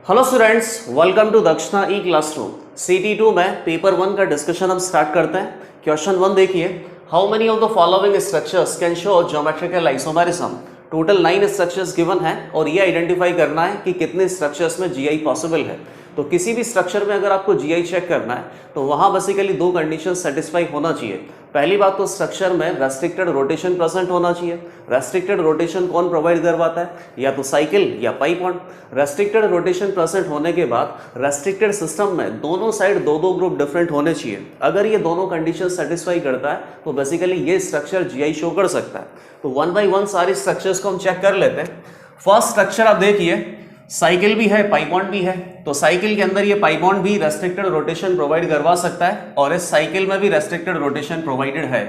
Hello students, welcome to दक्षिणा ई classroom. CT2 में paper 1 का डिस्कशन हम स्टार्ट करते हैं। क्वेश्चन 1 देखिए, how many of the following structures can show geometrical isomerism. Total 9 structures given है और ये आइडेंटिफाई करना है कि कितने स्ट्रक्चर्स में GI पॉसिबल है। तो किसी भी स्ट्रक्चर में अगर आपको GI चेक करना है तो वहाँ बेसिकली दो कंडीशन सेटिस्फाई होना चाहिए। पहली बात तो स्ट्रक्चर में रेस्ट्रिक्टेड रोटेशन प्रेजेंट होना चाहिए। रेस्ट्रिक्टेड रोटेशन कौन प्रोवाइड करवाता है? या तो साइकिल या pipe bond. Restricted rotation present होने के बाद रेस्ट्रिक्टेड सिस्टम में दोनों साइड दो दो ग्रुप डिफरेंट होने चाहिए। अगर ये दोनों कंडीशन सेटिस्फाई करता है तो बेसिकली ये स्ट्रक्चर GI शो कर सकता है। तो 1 बाय 1 सारी स्ट्रक्चर्स को हम चेक कर लेते हैं। फर्स्ट स्ट्रक्चर आप देखिए, साइकिल भी है, पाइप बॉन्ड भी है। तो साइकिल के अंदर ये पाइप बॉन्ड भी रेस्ट्रिक्टेड रोटेशन प्रोवाइड करवा सकता है और इस साइकिल में भी रेस्ट्रिक्टेड रोटेशन प्रोवाइडेड है।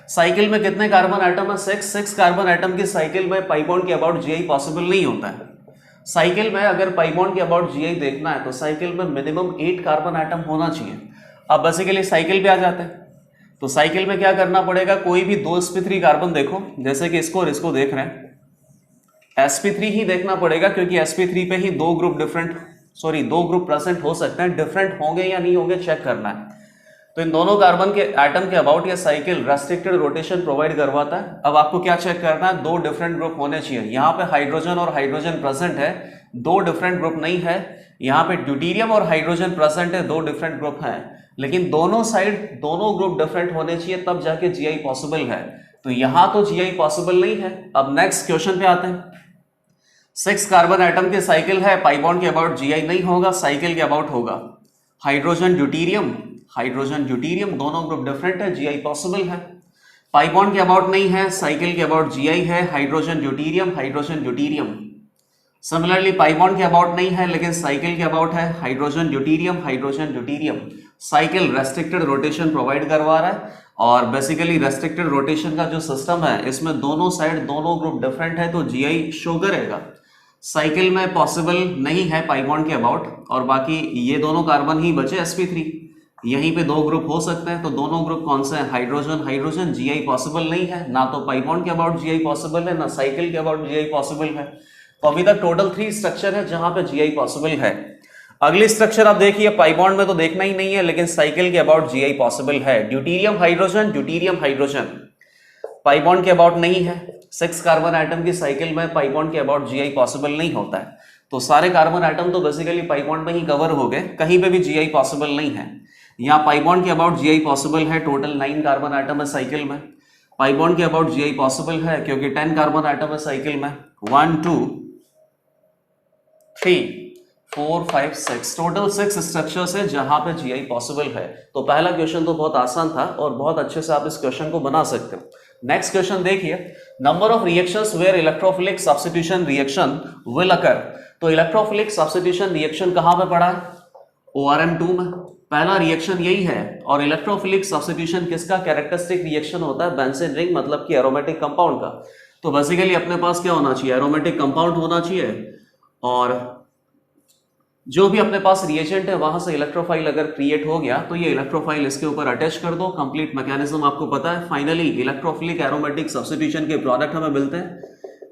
साइकिल में कितने कार्बन एटम है? 6 कार्बन एटम की साइकिल में पाइप बॉन्ड के अबाउट GI पॉसिबल नहीं होता है। साइकिल में अगर पाइप बॉन्ड के अबाउट GI देखना है तो साइकिल में मिनिमम 8 कार्बन एटम होना चाहिए। अब बेसिकली साइकिल पे आ जाते हैं। तो साइकिल में क्या करना पड़ेगा, कोई भी 2 sp3 कार्बन देखो, जैसे कि इसको और इसको देख रहे हैं, sp3 ही देखना पड़ेगा क्योंकि sp3 पे ही दो ग्रुप प्रेजेंट हो सकते हैं। डिफरेंट होंगे या नहीं होंगे चेक करना है। तो इन दोनों कार्बन के एटम के अबाउट ये साइकिल रेस्ट्रिक्टेड रोटेशन प्रोवाइड करवाता है। अब आपको क्या चेक करना है, दो डिफरेंट ग्रुप होने चाहिए। यहाँ पे हाइड्रोजन और हाइड्रोजन प्रेजेंट है, दो डिफरेंट ग्रुप नहीं है। यहाँ पे ड्यूटेरियम और हाइड्रोजन प्रेजेंट है, दो डिफरेंट ग्रुप हैं, लेकिन दोनों साइड दोनों ग्रुप डिफरेंट होने चाहिए, तब जाके GI पॉसिबल है। तो यहां तो GI पॉसिबल नहीं है। अब नेक्स्ट क्वेश्चन पे आते हैं। 6 कार्बन एटम के साइकिल है, पाइप बॉन्ड के अबाउट GI नहीं होगा, साइकिल के अबाउट होगा। हाइड्रोजन ड्यूटेरियम दोनों ग्रुप डिफरेंट है, GI पॉसिबल है। पाइप बॉन्ड के अबाउट नहीं है, साइकिल के अबाउट GI है, hydrogen deuterium. Similarly pipe bond के अबाउट नहीं है लेकिन साइकिल के अबाउट है, hydrogen deuterium. Cycle restricted rotation provide करवा रहा है और बेसिकली रेस्ट्रिक्टेड रोटेशन का जो सिस्टम है इसमें दोनों साइड दोनों ग्रुप डिफरेंट है तो GI शो करेगा। साइकिल में पॉसिबल नहीं है पाइप बॉन्ड के अबाउट, और बाकी ये दोनों कार्बन ही बचे sp3, यहीं पे दो ग्रुप हो सकते हैं। तो दोनों ग्रुप कौन से हैं? हाइड्रोजन GI पॉसिबल नहीं है, ना तो पाइप बॉन्ड के अबाउट GI पॉसिबल है, ना साइकिल के अबाउट GI पॉसिबल है। तो अभी तक टोटल 3 स्ट्रक्चर है जहां पे GI पॉसिबल है। अगली स्ट्रक्चर आप देखिए, पाइप बॉन्ड में तो देखना ही नहीं है लेकिन साइकिल के अबाउट GI पॉसिबल है। ड्यूटेरियम हाइड्रोजन पाइप बॉन्ड के अबाउट नहीं है। 6 कार्बन एटम की साइकिल में पाइप बॉन्ड के अबाउट GI पॉसिबल नहीं होता है। तो सारे कार्बन एटम तो बेसिकली पाइप बॉन्ड में ही कवर हो गए, कहीं पे भी GI पॉसिबल नहीं है। यहाँ पाइप बॉन्ड के अबाउट GI पॉसिबल है, टोटल 9 कार्बन एटम है साइकिल में। पाइप बॉन्ड के अबाउट GI पॉसिबल है क्योंकि 10 कार्बन एटम है साइकिल में। 1 2 3 4 5 6 टोटल 6 स्ट्रक्चर्स है जहां पे GI पॉसिबल है। तो पहला क्वेश्चन तो बहुत आसान था और बहुत अच्छे से आप इस क्वेश्चन को बना सकते हो। नेक्स्ट क्वेश्चन देखिए, number of reactions where electrophilic substitution reaction will occur. तो इलेक्ट्रोफिलिक सब्स्टिट्यूशन रिएक्शन कहां पे पड़ा है? ORM2 में पहला रिएक्शन यही है। और इलेक्ट्रोफिलिक सब्स्टिट्यूशन किसका कैरेक्टरिस्टिक रिएक्शन होता है? बेंजीन रिंग, मतलब कि एरोमेटिक कंपाउंड का। तो बेसिकली अपने पास क्या होना चाहिए? एरोमेटिक कंपाउंड होना चाहिए, और जो भी अपने पास रिएजेंट है वहां से इलेक्ट्रोफाइल अगर क्रिएट हो गया तो ये इलेक्ट्रोफाइल इसके ऊपर अटैच कर दो। कंप्लीट मैकेनिज्म आपको पता है। फाइनली इलेक्ट्रोफिलिक एरोमेटिक सब्स्टिट्यूशन के प्रोडक्ट हमें मिलते हैं।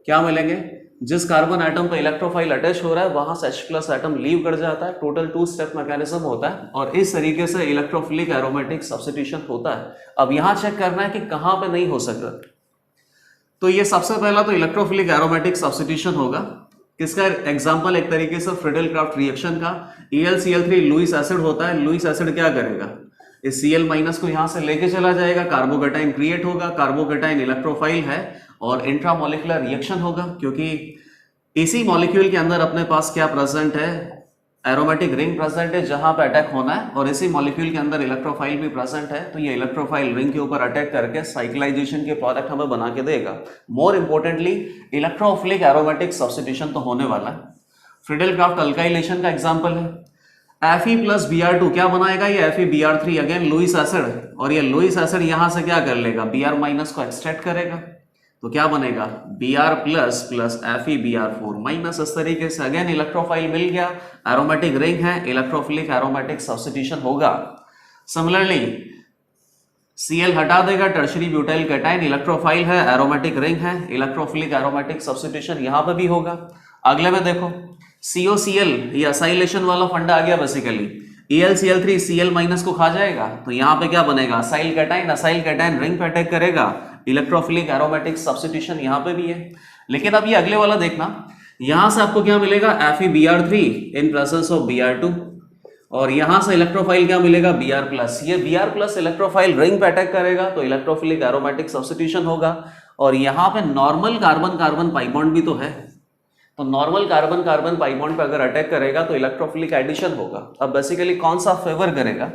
क्या मिलेंगे? जिस कार्बन एटम पे इलेक्ट्रोफाइल अटैच हो रहा है वहां से H+ एटम लीव कर जाता है। टोटल 2 स्टेप मैकेनिज्म होता है और इस तरीके से इलेक्ट्रोफिलिक एरोमेटिक सब्स्टिट्यूशन होता है। अब यहां चेक करना है कि कहां पे नहीं हो सकता। तो ये सबसे पहला तो इलेक्ट्रोफिलिक एरोमेटिक सब्स्टिट्यूशन होगा। किसका एग्जाम्पल? एक तरीके से फ्रिडल क्राफ्ट रिएक्शन का। ElCl3 लुईस एसिड होता है। लुईस एसिड क्या करेगा? इस Cl- को यहां से लेके चला जाएगा, कार्बोकेटाइन क्रिएट होगा। कार्बोकेटाइन इलेक्ट्रोफाइल है और इंट्रामोलिकुलर रिएक्शन होगा क्योंकि इसी मॉलिक्यूल के अंदर अपने पास क्या प्रेजेंट है? एरोमेटिक रिंग प्रेजेंट है जहां पे अटैक होना है, और इसी मॉलिक्यूल के अंदर इलेक्ट्रोफाइल भी प्रेजेंट है। तो ये इलेक्ट्रोफाइल रिंग के ऊपर अटैक करके साइक्लाइजेशन के प्रोडक्ट हमें बना के देगा। मोर इंपोर्टेंटली इलेक्ट्रोफिलिक एरोमेटिक सब्स्टिट्यूशन तो होने वाला है। फ्रिडल क्राफ्ट अल्काइलेशन का एग्जांपल है। Fe+Br2 क्या बनाएगा? ये FeBr3 अगेन लुईस एसिड, और ये लुईस एसिड यहां से क्या कर लेगा? Br- को एक्सट्रैक्ट करेगा। तो क्या बनेगा? Br+ FeBr4-। इस तरीके से अगेन इलेक्ट्रोफाइल मिल गया, एरोमेटिक रिंग है, इलेक्ट्रोफिलिक एरोमेटिक सब्स्टिट्यूशन होगा। सिमिलरली Cl हटा देगा, टर्शरी ब्यूटाइल कैटाइन इलेक्ट्रोफाइल है, एरोमेटिक रिंग है, इलेक्ट्रोफिलिक एरोमेटिक सब्स्टिट्यूशन यहां पर भी होगा। अगले में देखो, COCl ये असाइलेशन वाला फंडा आ गया बेसिकली। ElCl3 Cl माइनस को खा जाएगा तो यहाँ पे क्या बनेगा, असाइल कैटाइन रिंग पे अटैक करेगा, इलेक्ट्रोफिलिक एरोमेटिक सब्स्टिट्यूशन यहाँ पे भी है। लेकिन अब ये अगले वाला देखना, यहां से आपको क्या मिलेगा, FeBr3 in presence of Br2, और यहां से इलेक्ट्रोफाइल क्या मिलेगा, Br+। ये Br+ इलेक्ट्रोफाइल रिंग पे अटैक करेगा तो इलेक्ट्रोफिलिक एरोमेटिक सब्स्टिट्यूशन होगा। और यहाँ पे normal carbon carbon pi bond भी तो है, तो normal carbon carbon pi bond पे अगर अटैक करेगा तो इलेक्ट्रोफिलिक एडिशन होगा। अब बेसिकली कौन सा फेवर करेगा,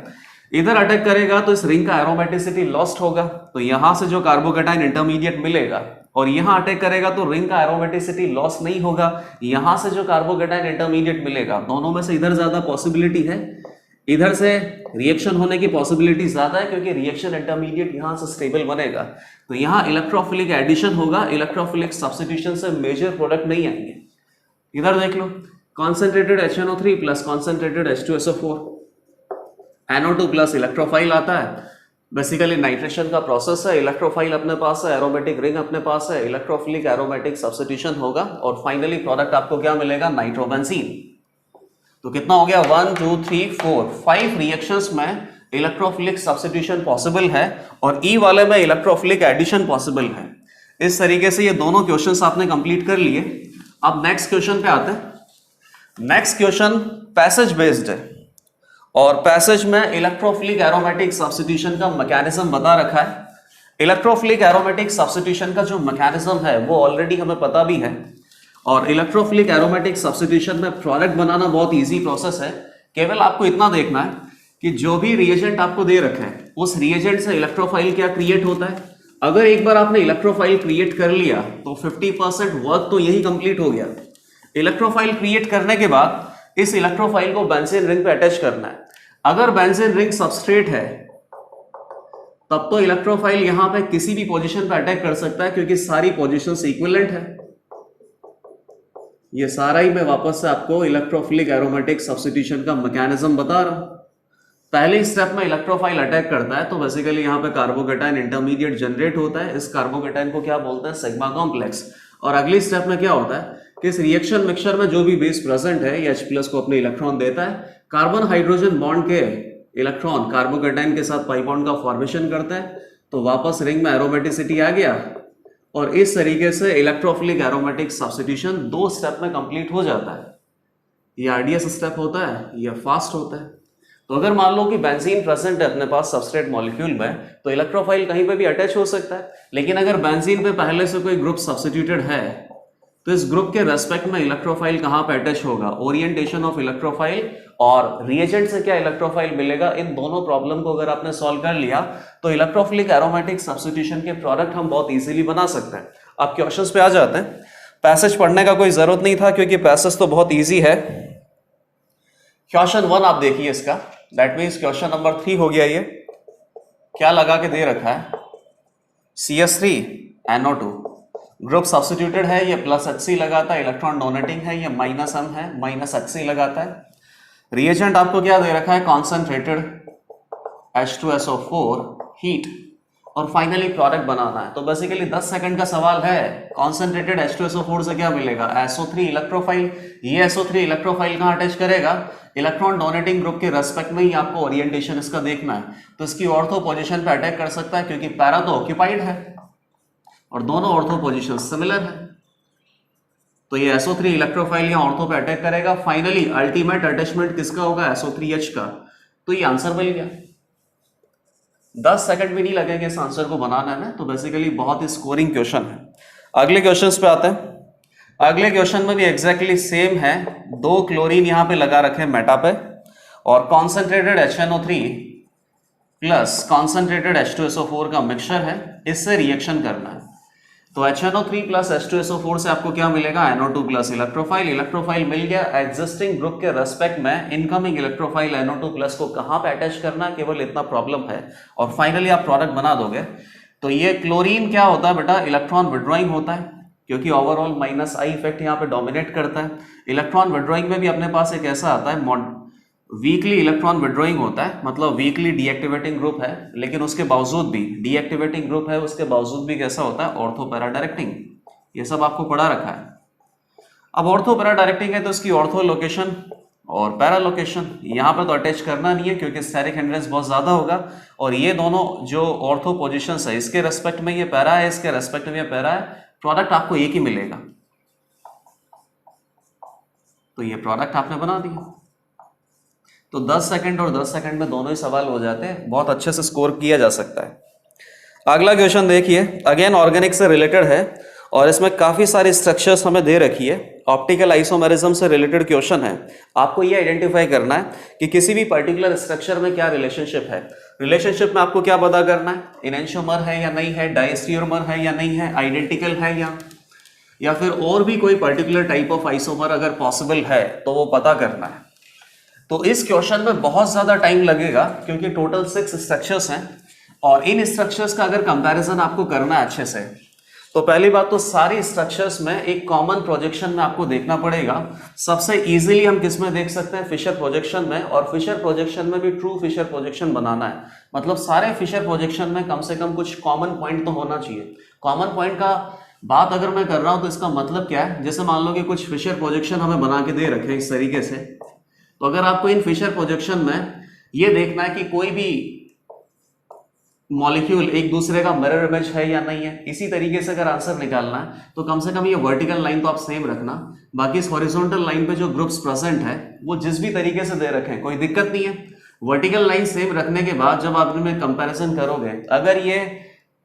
इधर अटैक करेगा तो इस रिंग का एरोमेटिसिटी लॉस्ट होगा, तो यहां से जो कार्बोकेटाइन इंटरमीडिएट मिलेगा, और यहां अटैक करेगा तो रिंग का एरोमेटिसिटी लॉस नहीं होगा, यहां से जो कार्बोकेटाइन इंटरमीडिएट मिलेगा, दोनों में से इधर ज्यादा पॉसिबिलिटी है, इधर से रिएक्शन होने की पॉसिबिलिटी ज्यादा है क्योंकि रिएक्शन इंटरमीडिएट यहां से स्टेबल बनेगा, तो यहां इलेक्ट्रोफिलिक एडिशन होगा, इलेक्ट्रोफिलिक सब्स्टिट्यूशन से मेजर प्रोडक्ट नहीं आएंगे। इधर देख लो, concentrated HNO3 plus concentrated H2SO4, NO2 plus electrophile आता है, बेसिकली नाइट्रेशन का प्रोसेस है, इलेक्ट्रोफाइल अपने पास है, एरोमेटिक रिंग अपने पास है, इलेक्ट्रोफिलिक एरोमेटिक सब्स्टिट्यूशन होगा, और फाइनली प्रोडक्ट आपको क्या मिलेगा, नाइट्रोबेंजीन। तो कितना हो गया, 1 2 3 4 5 रिएक्शंस में इलेक्ट्रोफिलिक सब्स्टिट्यूशन पॉसिबल है और ई वाले में इलेक्ट्रोफिलिक एडिशन पॉसिबल है। इस तरीके से ये दोनों क्वेश्चंस आपने कंप्लीट कर लिए। अब नेक्स्ट क्वेश्चन पे आते हैं। नेक्स्ट क्वेश्चन पैसेज बेस्ड है और पैसेज में इलेक्ट्रोफिलिक एरोमेटिक सब्स्टिट्यूशन का मैकेनिज्म बता रखा है। इलेक्ट्रोफिलिक एरोमेटिक सब्स्टिट्यूशन का जो मैकेनिज्म है वो ऑलरेडी हमें पता भी है, और इलेक्ट्रोफिलिक एरोमेटिक सब्स्टिट्यूशन में प्रोडक्ट बनाना बहुत इजी प्रोसेस है। केवल आपको इतना देखना है कि जो भी रिएजेंट आपको दे रखा है उस रिएजेंट से इलेक्ट्रोफाइल क्या क्रिएट होता है। अगर एक बार आपने इलेक्ट्रोफाइल क्रिएट कर लिया तो 50% वर्क तो यही कंप्लीट हो गया। इलेक्ट्रोफाइल क्रिएट करने के बाद इस इलेक्ट्रोफाइल को बेंजीन रिंग पे अटैच करना है। अगर बेंजीन रिंग सबस्ट्रेट है तब तो इलेक्ट्रोफाइल यहां पे किसी भी पोजीशन पे अटैक कर सकता है क्योंकि सारी पोजीशंस इक्विवेलेंट है। ये सारा ही मैं वापस से आपको इलेक्ट्रोफिलिक एरोमेटिक सब्स्टिट्यूशन का मैकेनिज्म बता रहा हूं। पहले स्टेप में इलेक्ट्रोफाइल अटैक करता है तो बेसिकली यहां पे कार्बोकेटाइन इंटरमीडिएट जनरेट होता है। इस कार्बोकेटाइन को क्या बोलते हैं, सिग्मा कॉम्प्लेक्स। और अगली स्टेप में क्या होता है कि इस रिएक्शन मिक्सचर में जो भी बेस प्रेजेंट है ये H+ को अपने इलेक्ट्रॉन देता है। कार्बन हाइड्रोजन बॉन्ड के इलेक्ट्रॉन कार्बोकेटाइन के साथ पाई बॉन्ड का फॉर्मेशन करता है, तो वापस रिंग में एरोमेटिसिटी आ गया और इस तरीके से इलेक्ट्रोफिलिक एरोमेटिक सब्स्टिट्यूशन 2 स्टेप में कंप्लीट हो जाता है। ये आरडीएस स्टेप होता है, ये फास्ट होता है। तो अगर मान लो कि बेंजीन प्रेजेंट है अपने पास सबस्ट्रेट मॉलिक्यूल में तो इलेक्ट्रोफाइल कहीं पे भी अटैच हो सकता है, लेकिन अगर बेंजीन पे पहले से कोई ग्रुप सब्स्टिट्यूटेड है तो इस ग्रुप के रेस्पेक्ट में इलेक्ट्रोफाइल कहां पे अटैच होगा, ओरिएंटेशन ऑफ इलेक्ट्रोफाइल और रिएजेंट से क्या इलेक्ट्रोफाइल मिलेगा, इन दोनों प्रॉब्लम को अगर आपने सॉल्व कर लिया तो इलेक्ट्रोफिलिक एरोमेटिक सब्स्टिट्यूशन के प्रोडक्ट हम बहुत इजीली बना सकते हैं। अब क्वेश्चंस पे आ जाते हैं। पैसेज पढ़ने का कोई जरूरत नहीं था क्योंकि पैसेज तो बहुत ईजी है। क्वेश्चन 1 आप देखिए इसका, दैट मीन्स क्वेश्चन नंबर 3 हो गया। ये क्या लगा के दे रखा है, CS3 NO2 ग्रुप सब्स्टिट्यूटेड है, ये +Hc लगाता है, इलेक्ट्रॉन डोनेटिंग है, ये -M है, -Hc लगाता है। रिएजेंट आपको क्या दे रखा है, कॉन्सेंट्रेटेड H2SO4 हीट, और फाइनली प्रोडक्ट बनाना है। तो बेसिकली 10 सेकंड का सवाल है। कॉन्सेंट्रेटेड H2SO4 से क्या मिलेगा, SO3 इलेक्ट्रोफाइल। ये SO3 इलेक्ट्रोफाइल कहां अटैच करेगा, इलेक्ट्रॉन डोनेटिंग ग्रुप के रेस्पेक्ट में ही आपको ओरिएंटेशन इसका देखना है। तो इसकी ऑर्थो पोजीशन पे अटैक कर सकता है क्योंकि पैरा तो ऑक्यूपाइड है और दोनों ऑर्थो पोजीशन सिमिलर है। तो ये SO3 इलेक्ट्रोफाइल यहाँ ऑर्थो पे अटैक करेगा। फाइनली अल्टीमेट अटैचमेंट किसका होगा, SO3H का। तो ये आंसर मिल गया। 10 सेकंड भी नहीं लगेंगे इस आंसर को बनाने में। तो बेसिकली बहुत ही स्कोरिंग क्वेश्चन है। अगले क्वेश्चंस पे आते हैं। अगले क्वेश्चन में भी एग्जैक्टली सेम है। 2 क्लोरीन यहाँ पे लगा रखे मेटा पे और concentrated HNO3 plus concentrated H2SO4 का मिक्सचर है, इससे रिएक्शन करना है। तो HNO3 प्लस H2SO4 से आपको क्या मिलेगा, NO2 प्लस इलेक्ट्रोफाइल। इलेक्ट्रोफाइल मिल गया। एग्जिस्टिंग ग्रुप के रेस्पेक्ट में इनकमिंग इलेक्ट्रोफाइल NO2 प्लस को कहां पे अटैच करना है, केवल इतना प्रॉब्लम है और फाइनली आप प्रोडक्ट बना दोगे। तो ये क्लोरीन क्या होता है बेटा, इलेक्ट्रॉन विड्रॉइंग होता है क्योंकि ओवरऑल -I इफेक्ट यहाँ पे डोमिनेट करता है। इलेक्ट्रॉन विड्रॉइंग में भी अपने पास एक ऐसा आता है वीकली इलेक्ट्रॉन विड्रॉइंग होता है, मतलब वीकली डीएक्टिवेटिंग ग्रुप है, लेकिन उसके बावजूद भी डीएक्टिवेटिंग ग्रुप है, उसके बावजूद भी कैसा होता है, ऑर्थो पैरा डायरेक्टिंग। ये सब आपको पढ़ा रखा है। अब ऑर्थो पैरा डायरेक्टिंग है तो इसकी ऑर्थो लोकेशन और पैरा लोकेशन यहाँ पे तो अटैच करना नहीं है क्योंकि स्टेरिक हिंड्रेंस बहुत ज्यादा होगा, और ये दोनों जो ऑर्थो पोजीशंस है इसके रेस्पेक्ट में ये पैरा है, इसके रेस्पेक्ट में ये पैरा है, प्रोडक्ट आपको एक ही मिलेगा। तो ये प्रोडक्ट आपने बना दिया। तो 10 सेकंड और 10 सेकंड में दोनों ही सवाल हो जाते हैं, बहुत अच्छे से स्कोर किया जा सकता है। अगला क्वेश्चन देखिए, अगेन ऑर्गेनिक से रिलेटेड है और इसमें काफी सारी स्ट्रक्चर्स हमें दे रखी है। ऑप्टिकल आइसोमेरिज्म से रिलेटेड क्वेश्चन है। आपको ये आइडेंटिफाई करना है कि किसी भी पर्टिकुलर स्ट्रक्चर में क्या रिलेशनशिप है। रिलेशनशिप में आपको क्या पता करना है, इनैंशियोमर है या नहीं है, डायस्टियोमर है या नहीं है, आइडेंटिकल है या फिर और भी कोई पर्टिकुलर टाइप ऑफ आइसोमर अगर पॉसिबल है तो वो पता करना है। तो इस क्वेश्चन में बहुत ज्यादा टाइम लगेगा क्योंकि टोटल 6 स्ट्रक्चर्स हैं और इन स्ट्रक्चर्स का अगर कंपैरिजन आपको करना है अच्छे से, तो पहली बात तो सारी स्ट्रक्चर्स में एक कॉमन प्रोजेक्शन में आपको देखना पड़ेगा। सबसे इजीली हम किस में देख सकते हैं, फिशर प्रोजेक्शन में, और फिशर प्रोजेक्शन में भी ट्रू फिशर प्रोजेक्शन बनाना है। मतलब सारे फिशर प्रोजेक्शन में कम से कम कुछ कॉमन पॉइंट तो होना चाहिए। कॉमन पॉइंट का बात अगर मैं कर रहा हूं तो इसका मतलब क्या है, जैसे मान लो कि कुछ फिशर प्रोजेक्शन हमें बना के दे रखे इस तरीके से, तो अगर आपको इन फिशर प्रोजेक्शन में ये देखना है कि कोई भी मॉलिक्यूल एक दूसरे का मिरर इमेज है या नहीं है, इसी तरीके से अगर आंसर निकालना है तो कम से कम ये वर्टिकल लाइन तो आप सेम रखना, बाकी इस हॉरिजॉन्टल लाइन पे जो ग्रुप्स प्रेजेंट है वो जिस भी तरीके से दे रखे हैं कोई दिक्कत नहीं है। वर्टिकल लाइन सेम रखने के बाद जब आप इनमें कंपैरिजन करोगे, अगर ये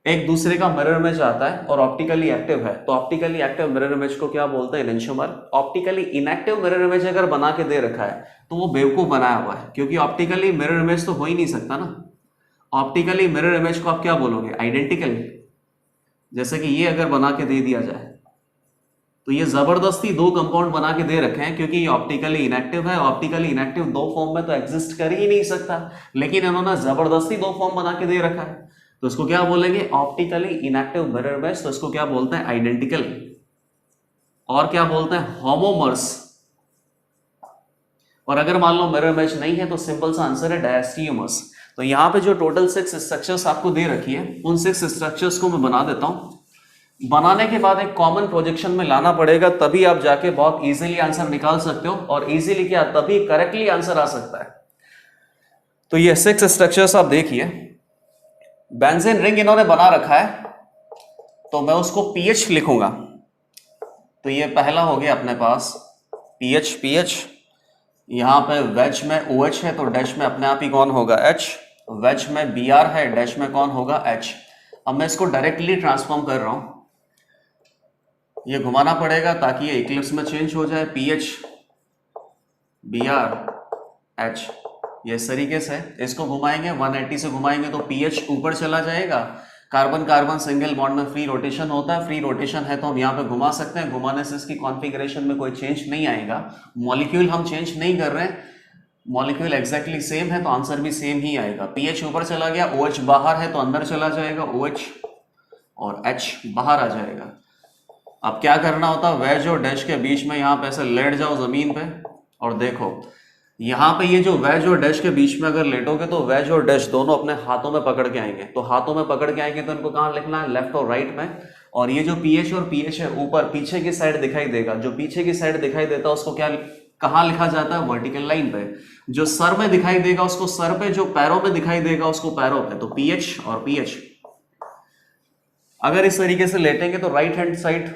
एक दूसरे का मिरर इमेज आता है और ऑप्टिकली एक्टिव है तो ऑप्टिकली एक्टिव मिरर इमेज को क्या बोलते हैं, इनैंशियोमर। ऑप्टिकली इनएक्टिव मिरर इमेज अगर बना के दे रखा है तो वो बेवकूफ बनाया हुआ है, क्योंकि ऑप्टिकली मिरर इमेज तो हो ही नहीं सकता ना। ऑप्टिकली मिरर इमेज को आप क्या बोलोगे, आइडेंटिकल। जैसे कि ये अगर बना के दे दिया जाए तो ये जबरदस्ती दो कंपाउंड बना के दे रखे हैं, क्योंकि ये ऑप्टिकली इनएक्टिव है। ऑप्टिकली इनएक्टिव दो फॉर्म में तो एग्जिस्ट कर ही नहीं सकता, लेकिन इन्होंने जबरदस्ती दो फॉर्म बना के दे रखा है, तो इसको क्या बोलेंगे, ऑप्टिकली इनएक्टिव मिरर इमेज। तो इसको क्या बोलते हैं, आइडेंटिकल। और क्या बोलते हैं, होमोमर्स। और अगर मान लो मिरर इमेज नहीं है तो सिंपल सा आंसर है डायस्टियोमर्स। तो यहां पे जो टोटल 6 स्ट्रक्चर्स आपको दे रखी है उन 6 स्ट्रक्चर्स को मैं बना देता हूं। बनाने के बाद एक कॉमन प्रोजेक्शन में लाना पड़ेगा, तभी आप जाके बहुत इजीली आंसर निकाल सकते हो, और इजीली क्या, तभी करेक्टली आंसर आ सकता है। तो ये 6 स्ट्रक्चर्स आप देखिए। बेंजीन रिंग इन्होंने बना रखा है तो मैं उसको पीएच लिखूंगा। तो ये पहला हो गया अपने पास पीएच। यहां पे वेज में OH है तो डैश में अपने आप ही कौन होगा, H। वेज में Br है, डैश में कौन होगा, H। अब मैं इसको डायरेक्टली ट्रांसफॉर्म कर रहा हूं, ये घुमाना पड़ेगा ताकि ये इक्लिप्स में चेंज हो जाए। PH Br H, ये इस तरीके से इसको घुमाएंगे, 180 से घुमाएंगे तो PH ऊपर चला जाएगा। कार्बन कार्बन सिंगल बॉन्ड में फ्री रोटेशन होता है, फ्री रोटेशन है तो हम यहाँ पे घुमा सकते हैं। घुमाने से इसकी कॉन्फ़िगरेशन में कोई चेंज नहीं आएगा। मॉलिक्यूल हम चेंज नहीं कर रहे हैं, मॉलिक्यूल एग्जैक्टली सेम है तो आंसर भी सेम ही आएगा। PH ऊपर चला गया, OH बाहर है तो अंदर चला जाएगा OH, और H बाहर आ जाएगा। अब क्या करना होता है, वेज और डैश के बीच में यहाँ पे ऐसे लेट जाओ जमीन पे, और देखो यहाँ पे ये जो वेज और डैश के बीच में अगर लेटोगे तो वेज और डैश दोनों अपने हाथों में पकड़ के आएंगे। तो हाथों में पकड़ के आएंगे तो इनको कहाँ लिखना है, लेफ्ट और राइट में। और ये जो PH और PH है ऊपर पीछे की साइड दिखाई देगा, जो पीछे की साइड दिखाई देता है उसको क्या, कहाँ लिखा जाता है, वर्टिकल लाइन पे। जो सर में दिखाई देगा उसको सर पे, जो पैरों में दिखाई देगा उसको पैरों पे। तो PH और PH अगर इस तरीके से लेटेंगे तो राइट हैंड साइड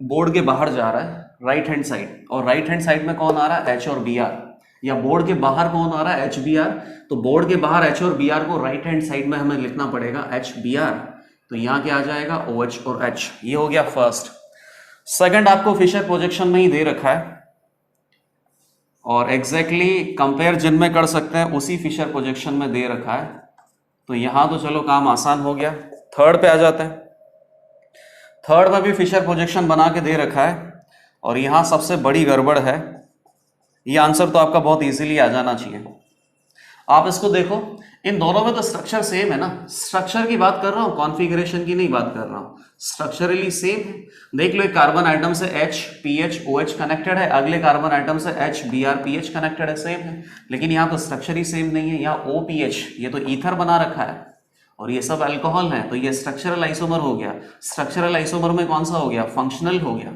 बोर्ड के बाहर जा रहा है, राइट हैंड साइड, और राइट हैंड साइड में कौन आ रहा है, H और Br। या बोर्ड के बाहर कौन आ रहा है, HBr। तो बोर्ड के बाहर H और Br को राइट हैंड साइड में हमें लिखना पड़ेगा HBr। तो यहां क्या आ जाएगा, OH और H। ये हो गया फर्स्ट। सेकंड आपको फिशर प्रोजेक्शन में ही दे रखा है और एग्जैक्टली कंपेयर जिनमें कर सकते हैं उसी फिशर प्रोजेक्शन में दे रखा है। तो यहां तो चलो काम आसान हो गया। थर्ड पे आ जाते हैं। थर्ड में भी फिशर प्रोजेक्शन बना के दे रखा है और यहां सबसे बड़ी गड़बड़ है, ये आंसर तो आपका बहुत इजीली आ जाना चाहिए। आप इसको देखो, इन दोनों में तो स्ट्रक्चर सेम है ना। स्ट्रक्चर की बात कर रहा हूं, कॉन्फ़िगरेशन की नहीं बात कर रहा हूं। स्ट्रक्चरली सेम है। देख लो, एक कार्बन आइटम से H PH OH कनेक्टेड है, अगले कार्बन आइटम से H Br PH कनेक्टेड है, सेम है। लेकिन यहाँ तो स्ट्रक्चर ही सेम नहीं है। यहाँ OPH ये तो ईथर बना रखा है और ये सब अल्कोहल है, तो ये स्ट्रक्चरल आइसोमर हो गया। स्ट्रक्चरल आइसोमर में कौन सा हो गया, फंक्शनल हो गया।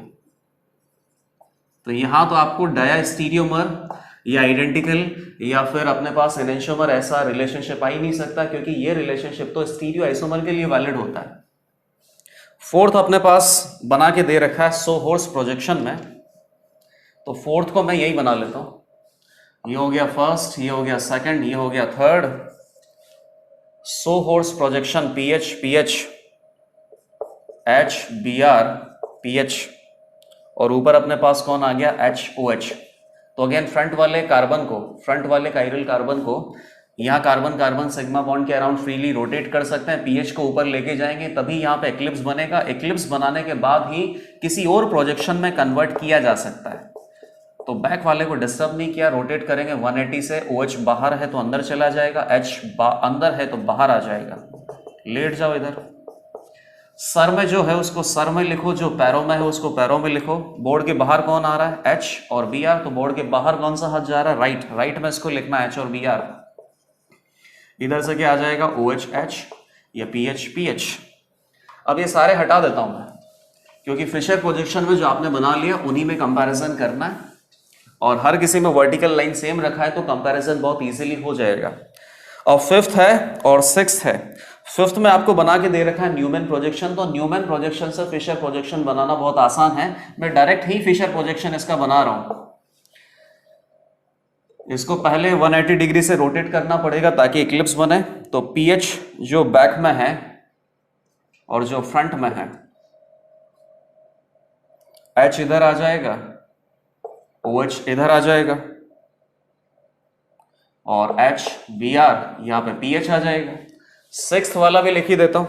तो यहाँ तो आपको डायास्टीरियोमर या आइडेंटिकल या फिर अपने पास एनेंशियोमर ऐसा रिलेशनशिप आ ही नहीं सकता, क्योंकि ये रिलेशनशिप तो स्टीरियो आइसोमर के लिए वैलिड होता है। फोर्थ अपने पास बना के दे रखा है सोहोर्स प्रोजेक्शन में, तो फोर्थ को मैं यही बना लेता हूं। ये हो गया फर्स्ट, ये हो गया सेकंड, ये हो गया third. Sawhorse projection PH PH H B R PH, और ऊपर अपने पास कौन आ गया, एच ओ एच। तो अगेन फ्रंट वाले कार्बन को, फ्रंट वाले कायरल कार्बन को यहाँ कार्बन कार्बन सिग्मा बॉन्ड के अराउंड फ्रीली रोटेट कर सकते हैं, पीएच को ऊपर लेके जाएंगे तभी यहाँ पे एक्लिप्स बनेगा। एक्लिप्स बनाने के बाद ही किसी और प्रोजेक्शन में कन्वर्ट किया जा सकता है। तो बैक वाले को डिस्टर्ब नहीं किया, रोटेट करेंगे 180 से। OH बाहर है तो अंदर चला जाएगा, H अंदर है तो बाहर आ जाएगा। लेट जाओ इधर। सर में जो है उसको सर में लिखो, जो पैरों में है उसको पैरों में लिखो। बोर्ड के बाहर कौन आ रहा है, H और Br, तो बोर्ड के बाहर कौन सा हाथ जा रहा है, राइट। राइट में इसको लिखना H और Br। इधर से क्या आ जाएगा, OH या PH। अब ये सारे हटा देता हूं मैं, क्योंकि फिशर प्रोजेक्शन में जो आपने बना लिया उन्हीं में कंपैरिजन करना है, और हर किसी में वर्टिकल लाइन सेम रखा है तो कंपैरिजन बहुत इजीली हो जाएगा। और फिफ्थ है और सिक्स्थ है। फिफ्थ में आपको बना के दे रखा है न्यूमैन प्रोजेक्शन, तो न्यूमैन प्रोजेक्शन से फिशर प्रोजेक्शन बनाना बहुत आसान है। मैं डायरेक्ट ही फिशर प्रोजेक्शन इसका बना रहा हूं। इसको पहले 180 डिग्री से रोटेट करना पड़ेगा ताकि इक्लिप्स बने। तो पीएच जो बैक में है और जो फ्रंट में है, एच इधर आ जाएगा, OH इधर आ जाएगा, और H Br यहां पे PH आ जाएगा। सिक्स्थ वाला भी लिख ही देता हूं।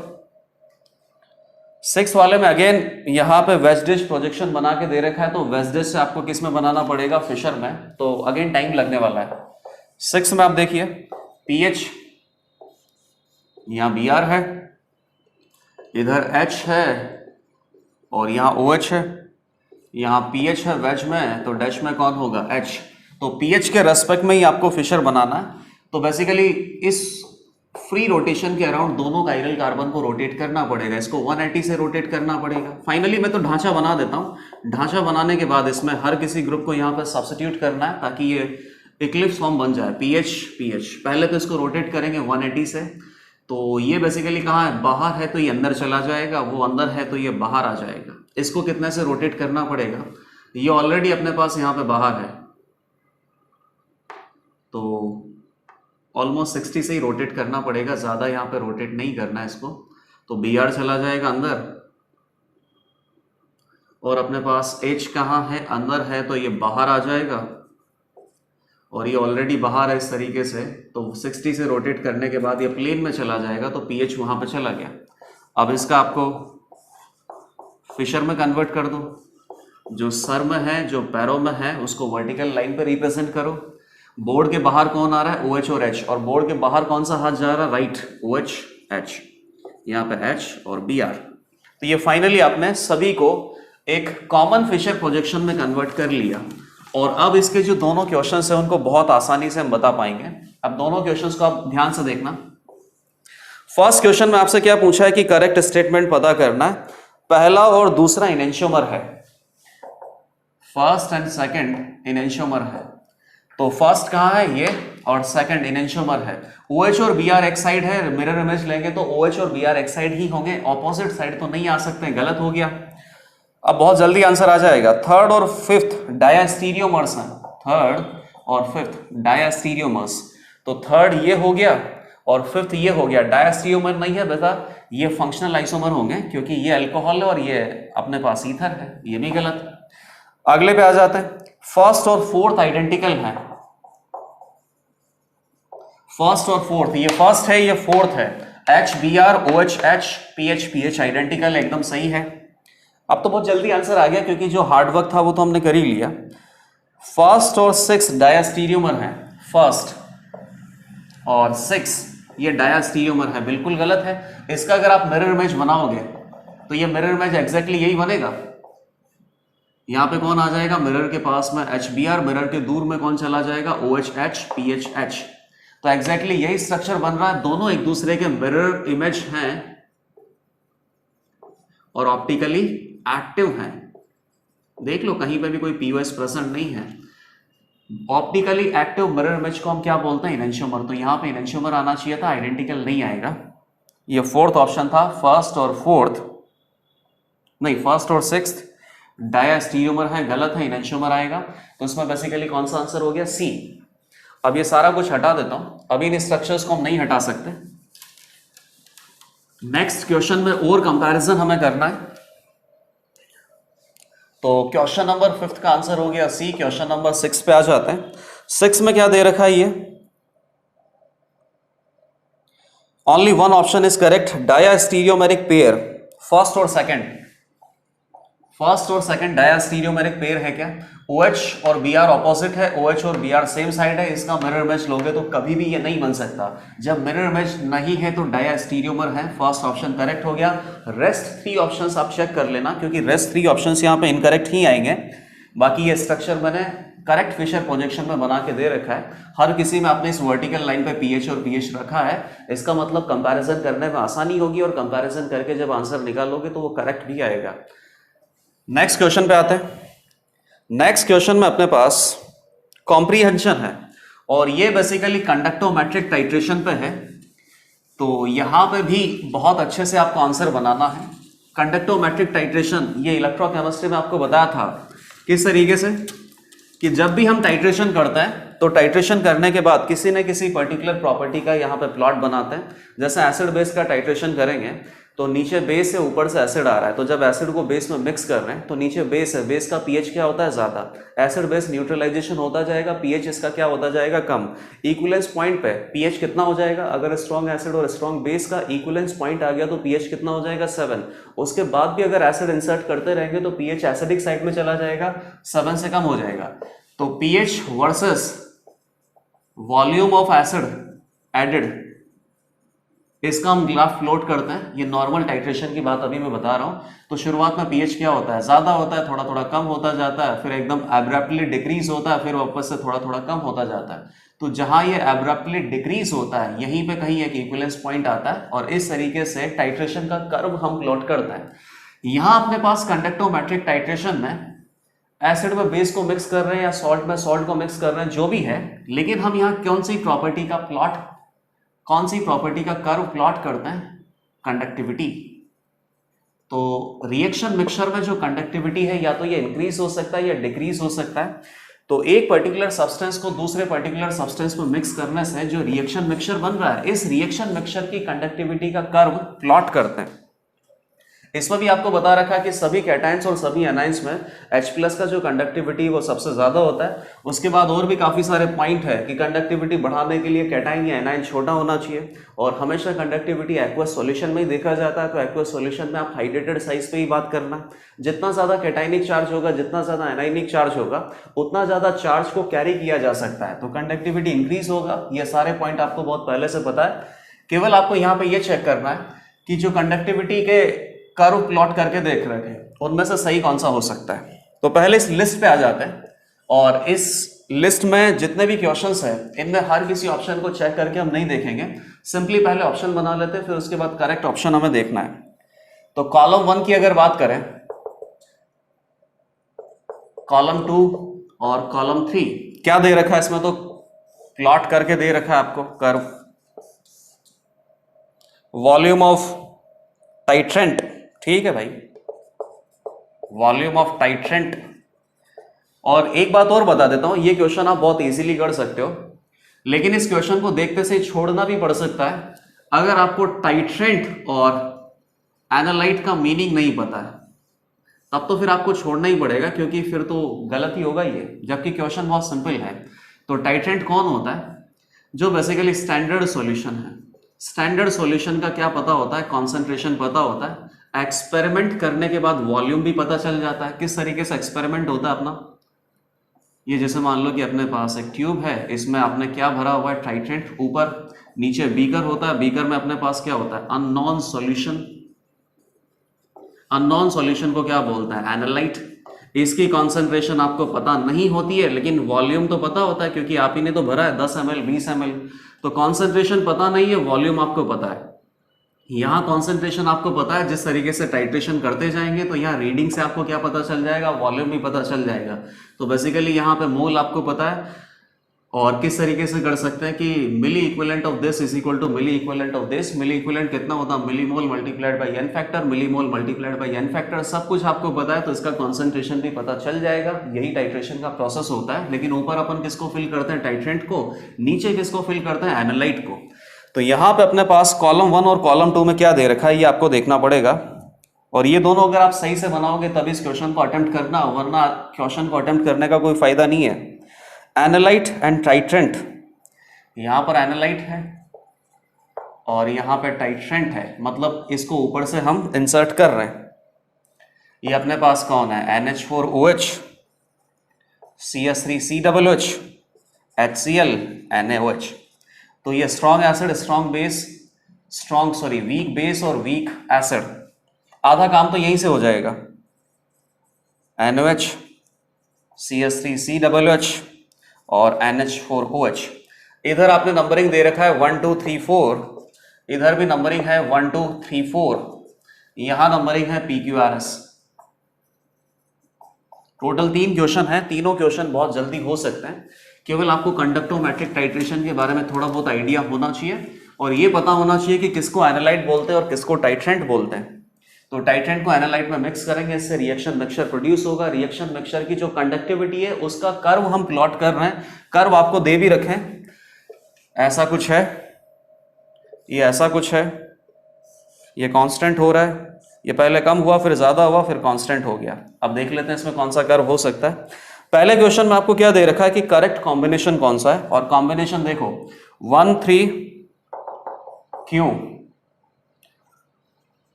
सिक्स वाले में अगेन यहां पे वेस्टिज प्रोजेक्शन बना के दे रखा है, तो वेस्टिज से आपको किस में बनाना पड़ेगा, फिशर में, तो अगेन टाइम लगने वाला है। सिक्स में आप देखिए पीएच, यहां Br है, इधर H है और यहां OH है, यहां PH है वेज में, तो डैश में कौन होगा, H। तो PH के रेस्पेक्ट में ही आपको फिशर बनाना है। तो बेसिकली इस फ्री रोटेशन के अराउंड दोनों कायरल कार्बन को रोटेट करना पड़ेगा, इसको 180 से रोटेट करना पड़ेगा। फाइनली मैं तो ढांचा बना देता हूं। ढांचा बनाने के बाद इसमें हर किसी ग्रुप को यहां पर सब्स्टिट्यूट करना है ताकि ये इक्लिप्स फॉर्म बन जाए। PH पहले तो इसको रोटेट करेंगे 180 से, तो ये बेसिकली कहाँ है, बाहर है तो ये अंदर चला जाएगा, वो अंदर है तो ये बाहर आ जाएगा। इसको कितने से रोटेट करना पड़ेगा, ये ऑलरेडी अपने पास यहाँ पे बाहर है, तो ऑलमोस्ट 60 से ही रोटेट करना पड़ेगा, ज्यादा यहाँ पे रोटेट नहीं करना है इसको। तो Br चला जाएगा अंदर, और अपने पास H कहाँ है, अंदर है तो ये बाहर आ जाएगा, और ये ऑलरेडी बाहर है इस तरीके से, तो 60 से रोटेट करने के बाद ये प्लेन में चला जाएगा, तो PH वहां पे चला गया। अब इसका आपको फिशर में कन्वर्ट कर दो। जो सर में है, जो पैरों में है, उसको वर्टिकल लाइन पे रिप्रेजेंट करो। बोर्ड के बाहर कौन आ रहा है, OH और H, और बोर्ड के बाहर कौन सा हाथ जा रहा है, राइट, OH H, यहाँ पे H और Br। तो ये फाइनली आपने सभी को एक कॉमन फिशर प्रोजेक्शन में कन्वर्ट कर लिया। और अब इसके जो दोनों क्वेश्चंस हैं उनको बहुत आसानी से हम बता पाएंगे। अब दोनों क्वेश्चंस को आप ध्यान से देखना। फर्स्ट क्वेश्चन में आपसे क्या पूछा है कि करेक्ट स्टेटमेंट पता करना है। पहला और दूसरा इनेंशियोमर है, फर्स्ट एंड सेकंड इनेंशियोमर है। तो फर्स्ट कहाँ है, ये, और सेकंड इनेंशियोमर है। OH और Br एक साइड है, मिरर इमेज लेंगे तो OH और Br एक साइड ही होंगे, ऑपोजिट साइड तो नहीं आ सकते, गलत हो गया। अब बहुत जल्दी आंसर आ जाएगा। थर्ड और फिफ्थ डायास्टीरियोमर्स हैं, थर्ड और फिफ्थ डायास्टीरियोमर्स। तो थर्ड ये हो गया और फिफ्थ ये हो गया। डायास्टीरियोमर नहीं है बेटा, ये फंक्शनल आइसोमर होंगे, क्योंकि ये अल्कोहल है और ये अपने पास ईथर है, ये भी गलत। अगले पे आ जाते हैं। फर्स्ट और फोर्थ आइडेंटिकल हैं, फर्स्ट और फोर्थ, ये फर्स्ट है ये फोर्थ है। H Br OH H PH PH identical एकदम सही है। अब तो बहुत जल्दी आंसर आ गया, क्योंकि जो हार्ड वर्क था वो तो हमने कर ही लिया। फर्स्ट और सिक्स डायास्टीरियोमर है, फर्स्ट और सिक्स ये डायास्टीरियोमर है, बिल्कुल गलत है। इसका अगर आप मिरर इमेज बनाओगे तो ये मिरर इमेज एग्जैक्टली यही बनेगा। यहां पे कौन आ जाएगा, मिरर के पास में H Br, मिरर के दूर में कौन चला जाएगा, OH H PH H। तो एग्जैक्टली यही स्ट्रक्चर बन रहा है, दोनों एक दूसरे के मिरर इमेज हैं और ऑप्टिकली एक्टिव हैं। देख लो कहीं पे भी कोई पीओएस प्रेजेंट नहीं है। ऑप्टिकली एक्टिव मिरर इमेज को हम क्या बोलते हैं? इनेंशियोमर। तो यहाँ पे इनेंशियोमर आना चाहिए था, आइडेंटिकल नहीं आएगा। ये फोर्थ ऑप्शन था, फर्स्ट और फोर्थ नहीं, फर्स्ट और सिक्स्थ डायास्टीरियोमर है, गलत है, इनेंशियोमर आएगा। तो इसमें बेसिकली कौन सा आंसर हो गया? सी। अब ये सारा कुछ हटा देता हूं, अभी इन स्ट्रक्चर्स को हम नहीं हटा सकते। नेक्स्ट क्वेश्चन में और कंपैरिजन हमें करना है। तो क्वेश्चन नंबर 5 का आंसर हो गया सी। क्वेश्चन नंबर 6 पे आ जाते हैं। 6 में क्या दे रखा है? ये only one option is correct, diastereomeric pair, first और सेकंड। फर्स्ट और सेकंड डायास्टीरियोमेरिक पेयर है क्या? OH और BR ऑपोजिट है, OH और BR सेम साइड है, इसका मिरर इमेज लोगे तो कभी भी ये नहीं बन सकता। जब मिरर इमेज नहीं है तो डायास्टीरियोमर है, फर्स्ट ऑप्शन करेक्ट हो गया। रेस्ट 3 ऑप्शंस आप चेक कर लेना, क्योंकि रेस्ट 3 ऑप्शंस यहाँ पे इनकरेक्ट ही आएंगे। बाकी ये स्ट्रक्चर मैंने करेक्ट फिशर प्रोजेक्शन में बना के दे रखा है। हर किसी में आपने इस वर्टिकल लाइन पे PH और PH रखा है, इसका मतलब कंपैरिजन करने में आसानी होगी, और कंपैरिजन करके जब आंसर निकालोगे तो वो करेक्ट भी आएगा। नेक्स्ट क्वेश्चन पे आते हैं। नेक्स्ट क्वेश्चन में अपने पास कॉम्प्रीहेंशन है, और ये बेसिकली कंडक्टोमेट्रिक टाइट्रेशन पे है। तो यहां पे भी बहुत अच्छे से आपको आंसर बनाना है। कंडक्टोमेट्रिक टाइट्रेशन ये इलेक्ट्रोकेमिस्ट्री में आपको बताया था किस तरीके से, कि जब भी हम टाइट्रेशन करते हैं तो टाइट्रेशन करने के बाद किसी न किसी पर्टिकुलर प्रॉपर्टी का यहाँ पे प्लॉट बनाते हैं। जैसे एसिड बेस का टाइट्रेशन करेंगे तो नीचे बेस है, ऊपर से एसिड आ रहा है, तो जब एसिड को बेस में मिक्स कर रहे हैं तो नीचे बेस है, बेस का पीएच क्या होता है? ज़्यादा। एसिड बेस न्यूट्रलाइजेशन होता जाएगा, पीएच इसका क्या होता जाएगा? कम। इक्विवेलेंस पॉइंट पे पीएच कितना हो जाएगा? अगर स्ट्रॉन्ग एसिड और स्ट्रॉन्ग बेस का इक्विवेलेंस पॉइंट आ गया तो पीएच कितना हो जाएगा? 7। उसके बाद भी अगर एसिड इंसर्ट करते रहेंगे तो पीएच एसिडिक साइड में चला जाएगा, 7 से कम हो जाएगा। तो pH versus volume of acid added, इसका हम ग्राफ प्लॉट करते हैं। ये नॉर्मल टाइट्रेशन की बात अभी मैं बता रहा हूं। तो शुरुआत में पीएच क्या होता है? ज्यादा होता है, थोड़ा थोड़ा कम होता जाता है, फिर एकदम एब्रप्टली डिक्रीज होता है, फिर वापस से थोड़ा थोड़ा कम होता जाता है। तो जहां ये एब्रप्टली डिक्रीज होता है यहीं पे कहीं एक इक्विवेलेंस पॉइंट आता है, और इस तरीके से टाइट्रेशन का कर्व हम प्लॉट करते हैं। यहां अपने पास कंडक्टोमेट्रिक टाइट्रेशन में एसिड में बेस को मिक्स कर रहे हैं या सॉल्ट में सॉल्ट को मिक्स कर रहे हैं, जो भी है, लेकिन हम यहाँ कौन सी प्रॉपर्टी का कर्व प्लॉट करते हैं? कंडक्टिविटी। तो रिएक्शन मिक्सचर में जो कंडक्टिविटी है या तो ये इंक्रीज हो सकता है या डिक्रीज हो सकता है। तो एक पर्टिकुलर सब्सटेंस को दूसरे पर्टिकुलर सब्सटेंस में मिक्स करने से जो रिएक्शन मिक्सचर बन रहा है, इस रिएक्शन मिक्सचर की कंडक्टिविटी का कर्व प्लॉट करते हैं। इसमें भी आपको बता रखा है कि सभी कैटायंस और सभी एनायंस में H+ का जो कंडक्टिविटी वो सबसे ज्यादा होता है। उसके बाद और भी काफी सारे पॉइंट है कि कंडक्टिविटी बढ़ाने के लिए कैटायन या एनायन छोटा होना चाहिए, और हमेशा कंडक्टिविटी एक्वस सॉल्यूशन में ही देखा जाता है। तो एक्वस सॉल्यूशन में आप हाइड्रेटेड साइज पे ही बात करना। जितना ज्यादा कैटाइनिक चार्ज होगा, जितना ज्यादा एनाइनिक चार्ज होगा, उतना ज्यादा चार्ज को कैरी किया जा सकता है, तो कंडक्टिविटी इंक्रीज होगा। ये सारे पॉइंट आपको बहुत पहले से पता है। केवल आपको यहाँ पे ये चेक करना है कि जो कंडक्टिविटी के कर्व प्लॉट करके देख रखे हैं उनमें से सही कौन सा हो सकता है। तो पहले इस लिस्ट पे आ जाते हैं, और इस लिस्ट में जितने भी क्वेश्चंस हैं इनमें हर किसी ऑप्शन को चेक करके हम नहीं देखेंगे, सिंपली पहले ऑप्शन बना लेते हैं, फिर उसके बाद करेक्ट ऑप्शन हमें देखना है। तो कॉलम 1 की अगर बात करें, कॉलम 2 और कॉलम 3 क्या दे रखा है इसमें? तो प्लॉट करके दे रखा है आपको कर्व। वॉल्यूम ऑफ टाइट्रेंट, ठीक है भाई, वॉल्यूम ऑफ टाइट्रेंट। और एक बात और बता देता हूं, ये क्वेश्चन आप बहुत इजीली कर सकते हो, लेकिन इस क्वेश्चन को देखते से छोड़ना भी पड़ सकता है। अगर आपको टाइट्रेंट और एनालाइट का मीनिंग नहीं पता है तब तो फिर आपको छोड़ना ही पड़ेगा, क्योंकि फिर तो गलत ही होगा ये, जबकि क्वेश्चन बहुत सिंपल है। तो टाइट्रेंट कौन होता है? जो बेसिकली स्टैंडर्ड सॉल्यूशन है। स्टैंडर्ड सॉल्यूशन का क्या पता होता है? कॉन्सेंट्रेशन पता होता है। एक्सपेरिमेंट करने के बाद वॉल्यूम भी पता चल जाता है। किस तरीके से एक्सपेरिमेंट होता है अपना? ये जैसे मान लो कि अपने पास एक ट्यूब है, इसमें आपने क्या भरा हुआ है? टाइट्रेंट। ऊपर नीचे बीकर होता है, बीकर में अपने पास क्या होता है? Unknown solution. अननोन सॉल्यूशन को क्या बोलते हैं? एनालाइट। इसकी कॉन्सेंट्रेशन आपको पता नहीं होती है, लेकिन वॉल्यूम तो पता होता है, क्योंकि आप ही ने तो भरा है 10 ml 20 ml। तो कॉन्सेंट्रेशन पता नहीं है, वॉल्यूम आपको पता है। यहाँ कॉन्सेंट्रेशन आपको पता है, जिस तरीके से टाइट्रेशन करते जाएंगे तो यहाँ रीडिंग से आपको क्या पता चल जाएगा, वॉल्यूम भी पता चल जाएगा। तो बेसिकली यहाँ पे मोल आपको पता है, और किस तरीके से कर सकते हैं कि milli equivalent of this is equal to milli equivalent of this. Milli equivalent कितना होता है, milli mole multiplied by N factor, milli mole multiplied by N factor, सब कुछ आपको पता है तो इसका कॉन्सेंट्रेशन भी पता चल जाएगा। यही टाइट्रेशन का प्रोसेस होता है। लेकिन ऊपर अपन किसको फिल करते हैं, टाइट्रेंट को, नीचे किसको फिल करते हैं, एनालाइट को। तो यहाँ पे अपने पास कॉलम 1 और कॉलम 2 में क्या दे रखा है ये आपको देखना पड़ेगा, और ये दोनों अगर आप सही से बनाओगे तब इस क्वेश्चन को अटेम्प्ट करना, वरना क्वेश्चन को अटेम्प्ट करने का कोई फायदा नहीं है। एनालाइट एंड टाइट्रेंट, यहां पर एनालाइट है और यहां पे टाइट्रेंट है, मतलब इसको ऊपर से हम इंसर्ट कर रहे हैं। ये अपने पास कौन है, NH4OH, CS3COOH, HCl, NaOH। तो ये strong acid, strong base, weak base और वीक एसिड, आधा काम तो यहीं से हो जाएगा। NaOH, CS3COOH और NH4OH। इधर आपने नंबरिंग दे रखा है 1 2 3 4, इधर भी नंबरिंग है 1 2 3 4, यहां नंबरिंग है PQRS। टोटल 3 क्वेश्चन है, तीनों क्वेश्चन बहुत जल्दी हो सकते हैं। केवल आपको कंडक्टोमेट्रिक टाइट्रेशन के बारे में थोड़ा बहुत आइडिया होना चाहिए, और ये पता होना चाहिए कि किसको एनालाइट बोलते हैं और किसको टाइट्रेंट बोलते हैं। तो टाइट्रेंट को एनालाइट में मिक्स करेंगे, इससे रिएक्शन मिक्सचर प्रोड्यूस होगा। रिएक्शन मिक्सचर की जो कंडक्टिविटी है उसका कर्व हम प्लॉट कर रहे हैं। कर्व आपको दे भी रखें, ऐसा कुछ है, ये ऐसा कुछ है, ये कांस्टेंट हो रहा है, ये पहले कम हुआ फिर ज्यादा हुआ फिर कांस्टेंट हो गया। अब देख लेते हैं इसमें कौन सा कर्व हो सकता है। पहले क्वेश्चन में आपको क्या दे रखा है कि करेक्ट कॉम्बिनेशन कौन सा है, और कॉम्बिनेशन देखो 1 3 Q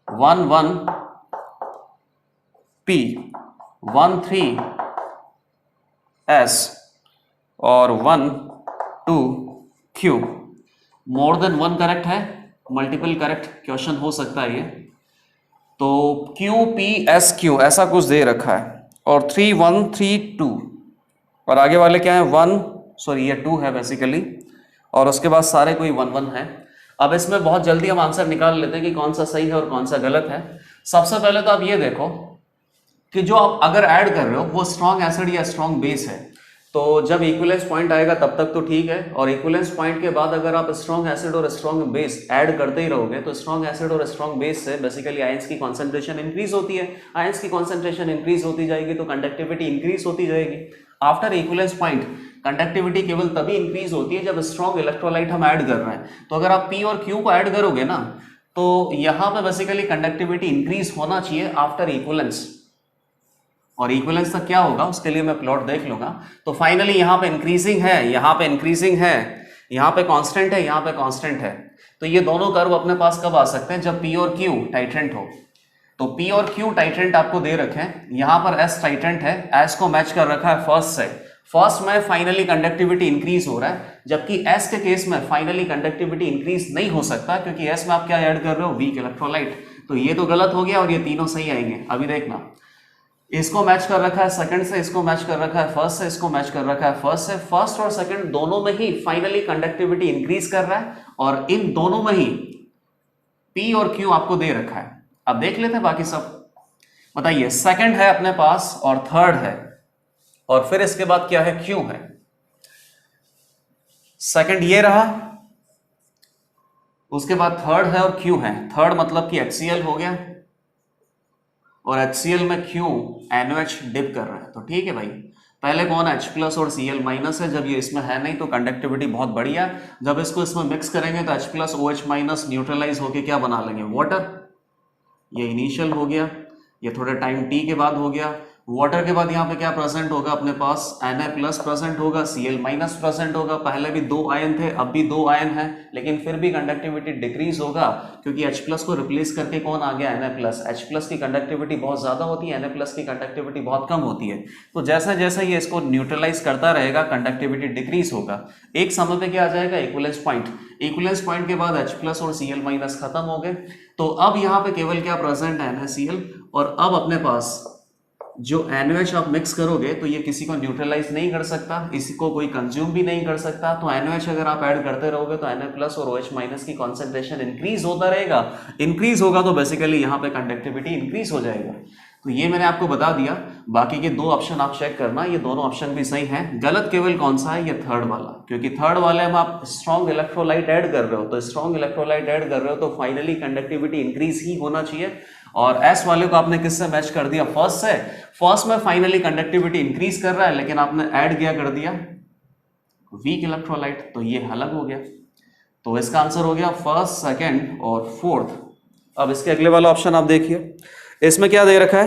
1 1 P 1 3 S और 1 2 Q। मोर देन 1 करेक्ट है, मल्टीपल करेक्ट क्वेश्चन हो सकता है ये। तो Q P S Q ऐसा कुछ दे रखा है, और 3 1 3 2, और आगे वाले क्या है 1, सॉरी ये 2 है बेसिकली, और उसके बाद सारे कोई 1 1 है। अब इसमें बहुत जल्दी हम आंसर निकाल लेते हैं कि कौन सा सही है और कौन सा गलत है। सबसे पहले तो आप ये देखो कि जो आप अगर ऐड कर रहे हो वो स्ट्रॉन्ग एसिड या स्ट्रॉन्ग बेस है, तो जब इक्विवेलेंस पॉइंट आएगा तब तक तो ठीक है, और इक्विवेलेंस पॉइंट के बाद अगर आप स्ट्रॉन्ग एसिड और स्ट्रॉन्ग बेस ऐड करते ही रहोगे तो स्ट्रॉन्ग एसिड और स्ट्रॉन्ग बेस से बेसिकली आयंस की कॉन्सेंट्रेशन इंक्रीज होती है। आयंस की कॉन्सेंट्रेशन इंक्रीज होती जाएगी तो कंडक्टिविटी इंक्रीज होती जाएगी। आफ्टर इक्विवेलेंस पॉइंट कंडक्टिविटी केवल तभी इंक्रीज होती है जब स्ट्रॉन्ग इलेक्ट्रोलाइट हम ऐड कर रहे हैं। तो अगर आप P और Q को ऐड करोगे ना तो यहां पे बेसिकली कंडक्टिविटी इंक्रीज होना चाहिए आफ्टर इक्विवेलेंस, और इक्विवेलेंस तक क्या होगा उसके लिए मैं प्लॉट देख लूंगा। तो फाइनली यहाँ पे इंक्रीजिंग है, यहाँ पे इंक्रीजिंग है, यहाँ पे कांस्टेंट है, यहाँ पे कांस्टेंट है। तो ये दोनों कर्व अपने पास कब आ सकते हैं, जब P और Q टाइट्रेंट हो। तो P और Q टाइट्रेंट आपको दे रखे हैं, यहाँ पर S टाइट्रेंट है, S को मैच कर रखा है फर्स्ट से। फर्स्ट में फाइनली कंडक्टिविटी इंक्रीज हो रहा है, जबकि S के केस में फाइनली कंडक्टिविटी इंक्रीज नहीं हो सकता, क्योंकि S में आप क्या ऐड कर रहे हो, वीक इलेक्ट्रोलाइट। तो ये तो गलत हो गया और ये तीनों सही आएंगे। अभी देखना, इसको मैच कर रखा है सेकंड से, इसको मैच कर रखा है फर्स्ट से, इसको मैच कर रखा है फर्स्ट से। फर्स्ट और सेकंड दोनों में ही फाइनली कंडक्टिविटी इंक्रीज कर रहा है, और इन दोनों में ही P और Q आपको दे रखा है। अब देख लेते हैं बाकी सब। बताइए, सेकंड है अपने पास और थर्ड है, और फिर इसके बाद क्या है, Q है। सेकंड ये रहा, उसके बाद थर्ड है और Q है। थर्ड मतलब कि HCl हो गया, और HCl में Q NOH डिप कर रहा है। तो ठीक है भाई, पहले कौन है, H प्लस और Cl माइनस है। जब ये इसमें है नहीं तो कंडक्टिविटी बहुत बढ़िया। जब इसको इसमें मिक्स करेंगे तो H plus OH minus neutralise होके क्या बना लेंगे, वाटर। ये इनिशियल हो गया, ये थोड़े टाइम t के बाद हो गया। वाटर के बाद यहाँ पे क्या प्रेजेंट होगा अपने पास, Na प्लस प्रेजेंट होगा, Cl माइनस प्रेजेंट होगा। पहले भी 2 आयन थे, अब भी 2 आयन है, लेकिन फिर भी कंडक्टिविटी डिक्रीज होगा, क्योंकि H प्लस को रिप्लेस करके कौन आ गया, Na प्लस। H प्लस की कंडक्टिविटी बहुत ज्यादा होती है, Na प्लस की कंडक्टिविटी बहुत कम होती है। तो जैसे जैसे ये इसको न्यूट्रलाइज करता रहेगा कंडक्टिविटी डिक्रीज होगा। एक समय पे क्या आ जाएगा, इक्विवेलेंस पॉइंट। इक्विवेलेंस पॉइंट के बाद H प्लस और Cl माइनस खत्म हो गए। तो अब यहाँ पे केवल क्या प्रेजेंट है, NaCl, और अब अपने पास जो NaOH आप मिक्स करोगे तो ये किसी को न्यूट्रलाइज नहीं कर सकता, इसी को कोई कंज्यूम भी नहीं कर सकता। तो NaOH अगर आप ऐड करते रहोगे तो Na प्लस और OH माइनस की कॉन्सेंट्रेशन इंक्रीज होता रहेगा। इंक्रीज होगा तो बेसिकली यहाँ पे कंडक्टिविटी इंक्रीज हो जाएगा। तो ये मैंने आपको बता दिया। बाकी के दो ऑप्शन आप चेक करना, ये दोनों ऑप्शन भी सही हैं। गलत केवल कौन सा है, ये थर्ड वाला, क्योंकि थर्ड वाले में आप स्ट्रॉन्ग इलेक्ट्रोलाइट ऐड कर रहे हो, तो स्ट्रॉन्ग इलेक्ट्रोलाइट ऐड कर रहे हो तो फाइनली कंडक्टिविटी इंक्रीज ही होना चाहिए। और एस वाले को आपने किससे मैच कर दिया, फर्स्ट से। फर्स्ट में फाइनली कंडक्टिविटी इंक्रीज कर रहा है, लेकिन आपने ऐड क्या कर दिया, वीक इलेक्ट्रोलाइट, तो ये अलग हो गया। तो इसका आंसर हो गया फर्स्ट, सेकंड और फोर्थ। अब इसके अगले वाला ऑप्शन आप देखिए, इसमें क्या दे रखा है,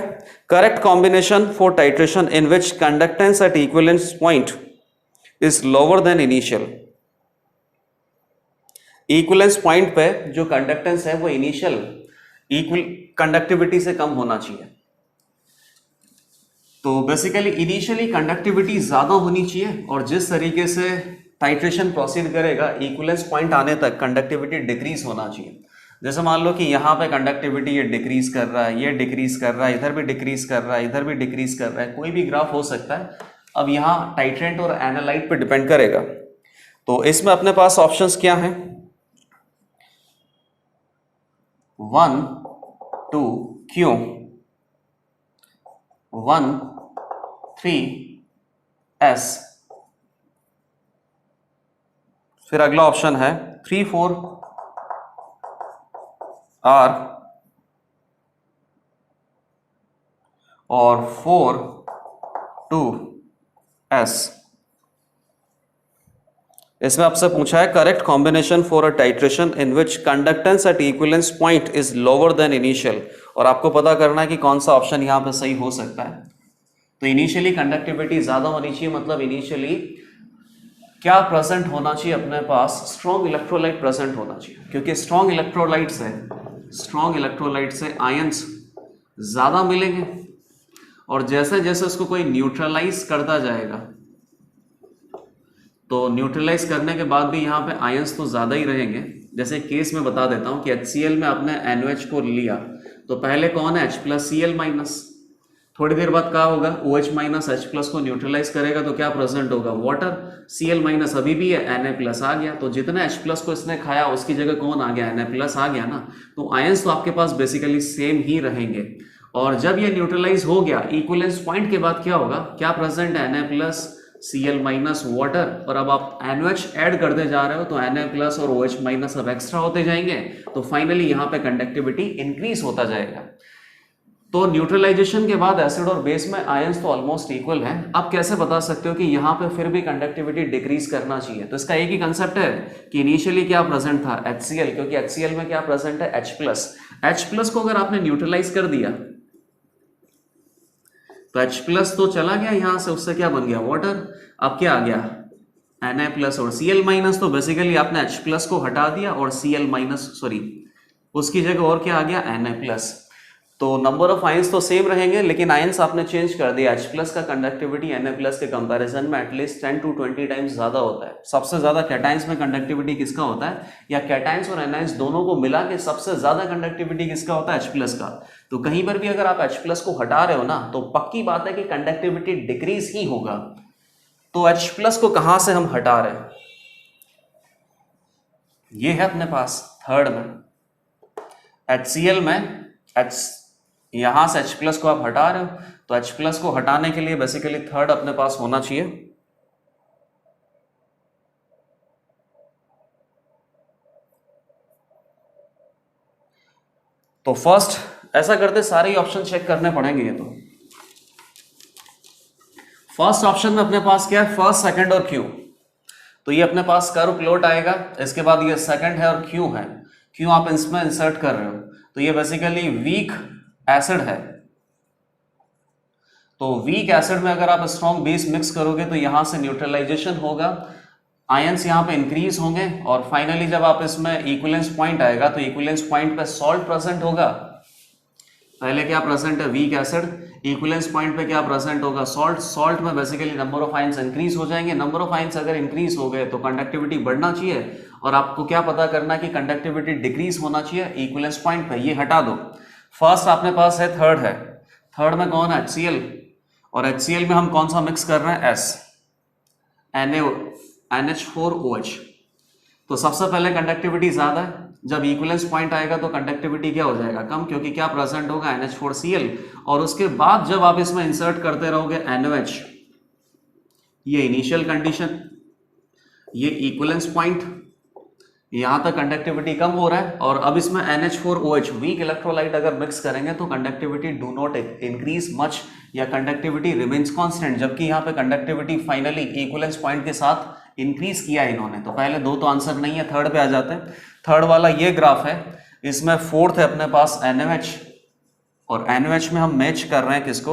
correct combination for titration in which conductance at equivalence point is lower than initial. Equivalence point पे जो कंडक्टेंस है वो इनिशियल इक्वल कंडक्टिविटी से कम होना चाहिए। तो बेसिकली इनिशियली कंडक्टिविटी ज्यादा होनी चाहिए, और जिस तरीके से टाइट्रेशन प्रोसीड करेगा इक्विवेलेंस पॉइंट आने तक कंडक्टिविटी डिक्रीज होना चाहिए। जैसे मान लो कि यहाँ पे कंडक्टिविटी ये डिक्रीज कर रहा है, ये डिक्रीज कर रहा है, इधर भी डिक्रीज कर रहा है, इधर भी डिक्रीज कर रहा है, कोई भी ग्राफ हो सकता है। अब यहाँ टाइट्रेंट और एनालाइट पे डिपेंड करेगा। तो इसमें अपने पास ऑप्शंस क्या हैं, 1 2 Q, 1 3 S, फिर अगला ऑप्शन है 3 4 R और 4 2 S। इसमें आपसे पूछा है correct combination for a titration in which conductance at equivalence point is lower than initial, और आपको पता करना है कि कौन सा ऑप्शन यहां पे सही हो सकता है। तो इनिशियली कंडक्टिविटी ज्यादा होनी चाहिए, मतलब इनिशियली क्या प्रेजेंट होना चाहिए अपने पास, स्ट्रॉन्ग इलेक्ट्रोलाइट प्रेजेंट होना चाहिए, क्योंकि स्ट्रॉन्ग इलेक्ट्रोलाइट से आयंस ज्यादा मिलेंगे, और जैसे जैसे उसको कोई न्यूट्रलाइज करता जाएगा तो न्यूट्रलाइज करने के बाद भी यहाँ पे आयंस तो ज्यादा ही रहेंगे। जैसे केस में बता देता हूँ कि HCl में आपने NaOH को लिया तो पहले कौन है, H प्लस Cl माइनस, थोड़ी देर बाद क्या होगा, OH माइनस H प्लस को न्यूट्रलाइज करेगा तो क्या प्रेजेंट होगा, वाटर। Cl माइनस अभी भी है, Na प्लस आ गया, तो जितना H प्लस को इसने खाया उसकी जगह कौन आ गया, Na प्लस आ गया ना। तो आयंस तो आपके पास बेसिकली सेम ही रहेंगे। और जब ये न्यूट्रलाइज हो गया इक्विवेलेंस पॉइंट के बाद क्या होगा, क्या प्रेजेंट है, Na plus Cl minus water, और अब आप NaOH ऐड करते जा रहे हो तो Na प्लस और OH माइनस अब एक्स्ट्रा होते जाएंगे, तो फाइनली यहाँ पे कंडक्टिविटी इंक्रीज होता जाएगा। तो न्यूट्रलाइजेशन के बाद एसिड और बेस में आयंस तो ऑलमोस्ट इक्वल है। आप कैसे बता सकते हो कि यहाँ पे फिर भी कंडक्टिविटी डिक्रीज करना चाहिए, तो इसका एक ही कंसेप्ट है कि इनिशियली क्या प्रेजेंट था, HCl, क्योंकि HCl में क्या प्रेजेंट है, H प्लस। H प्लस को अगर आपने न्यूट्रलाइज कर दिया तो H प्लस तो चला गया यहां से, उससे क्या बन गया, वाटर। अब क्या आ गया, Na प्लस और Cl माइनस, तो बेसिकली आपने H प्लस को हटा दिया और Cl माइनस सॉरी उसकी जगह और क्या आ गया, Na प्लस। तो नंबर ऑफ आयंस तो सेम रहेंगे, लेकिन आयंस आपने चेंज कर दिया। H प्लस का कंडक्टिविटी Na प्लस के कंपैरिजन में एटलीस्ट 10 to 20 टाइम्स ज्यादा होता है। सबसे ज्यादा कैटायंस में कंडक्टिविटी किसका होता है, या कैटायंस और एनायंस दोनों को मिला के सबसे ज्यादा कंडक्टिविटी किसका होता है, H प्लस का। तो कहीं पर भी अगर आप H प्लस को हटा रहे हो ना तो पक्की बात है कि कंडक्टिविटी डिक्रीज ही होगा। तो H प्लस को कहां से हम हटा रहे हैं, ये है अपने पास थर्ड में HCl में यहां से H प्लस को आप हटा रहे हो, तो H प्लस को हटाने के लिए बेसिकली थर्ड अपने पास होना चाहिए। तो फर्स्ट ऐसा करते सारे ही ऑप्शन चेक करने पड़ेंगे। ये तो फर्स्ट ऑप्शन में अपने पास क्या है, फर्स्ट, सेकंड और Q, तो ये अपने पास कर्व प्लॉट आएगा। इसके बाद ये सेकंड है और Q है, Q आप इसमें इंसर्ट कर रहे हो, तो ये बेसिकली वीक एसिड है। तो वीक एसिड में अगर आप स्ट्रॉन्ग बेस मिक्स करोगे तो यहां से न्यूट्रलाइजेशन होगा, आयंस यहां पे इंक्रीज होंगे, और फाइनली जब आप इसमें इक्विवेलेंस पॉइंट आएगा तो इक्विवेलेंस पॉइंट पे सॉल्ट प्रेजेंट होगा। पहले क्या प्रेजेंट है, वीक एसिड, इक्विवेलेंस पॉइंट पे क्या प्रेजेंट होगा, सॉल्ट। सॉल्ट में basically number of ions increase हो जाएंगे। नंबर ऑफ आयंस अगर इंक्रीज हो गए तो कंडक्टिविटी बढ़ना चाहिए, और आपको क्या पता करना कि कंडक्टिविटी डिक्रीज होना चाहिए इक्विवेलेंस पॉइंट पे, ये हटा दो। फर्स्ट अपने पास है, थर्ड है। थर्ड में कौन है HCl, और HCl में हम कौन सा मिक्स कर रहे हैं S, NH4OH। तो सबसे पहले कंडक्टिविटी ज्यादा है, जब इक्विवेलेंस पॉइंट आएगा तो कंडक्टिविटी क्या हो जाएगा कम, क्योंकि क्या प्रेजेंट होगा NH4Cl, और उसके बाद जब आप इसमें इंसर्ट करते रहोगे NOH, ये इनिशियल कंडीशन, ये इक्विवेलेंस पॉइंट, यहां तक कंडक्टिविटी कम हो रहा है, और अब इसमें NH4OH वीक इलेक्ट्रोलाइट अगर मिक्स करेंगे तो conductivity do not increase much, या कंडक्टिविटी रिमेन्स कांस्टेंट, जबकि यहाँ पे कंडक्टिविटी फाइनली इक्विवेलेंस पॉइंट के साथ इंक्रीज किया इन्होंने। तो पहले दो तो आंसर नहीं है, थर्ड पे आ जाते हैं। थर्ड वाला ये ग्राफ है, इसमें फोर्थ है अपने पास NOH, और NOH में हम मैच कर रहे हैं किसको,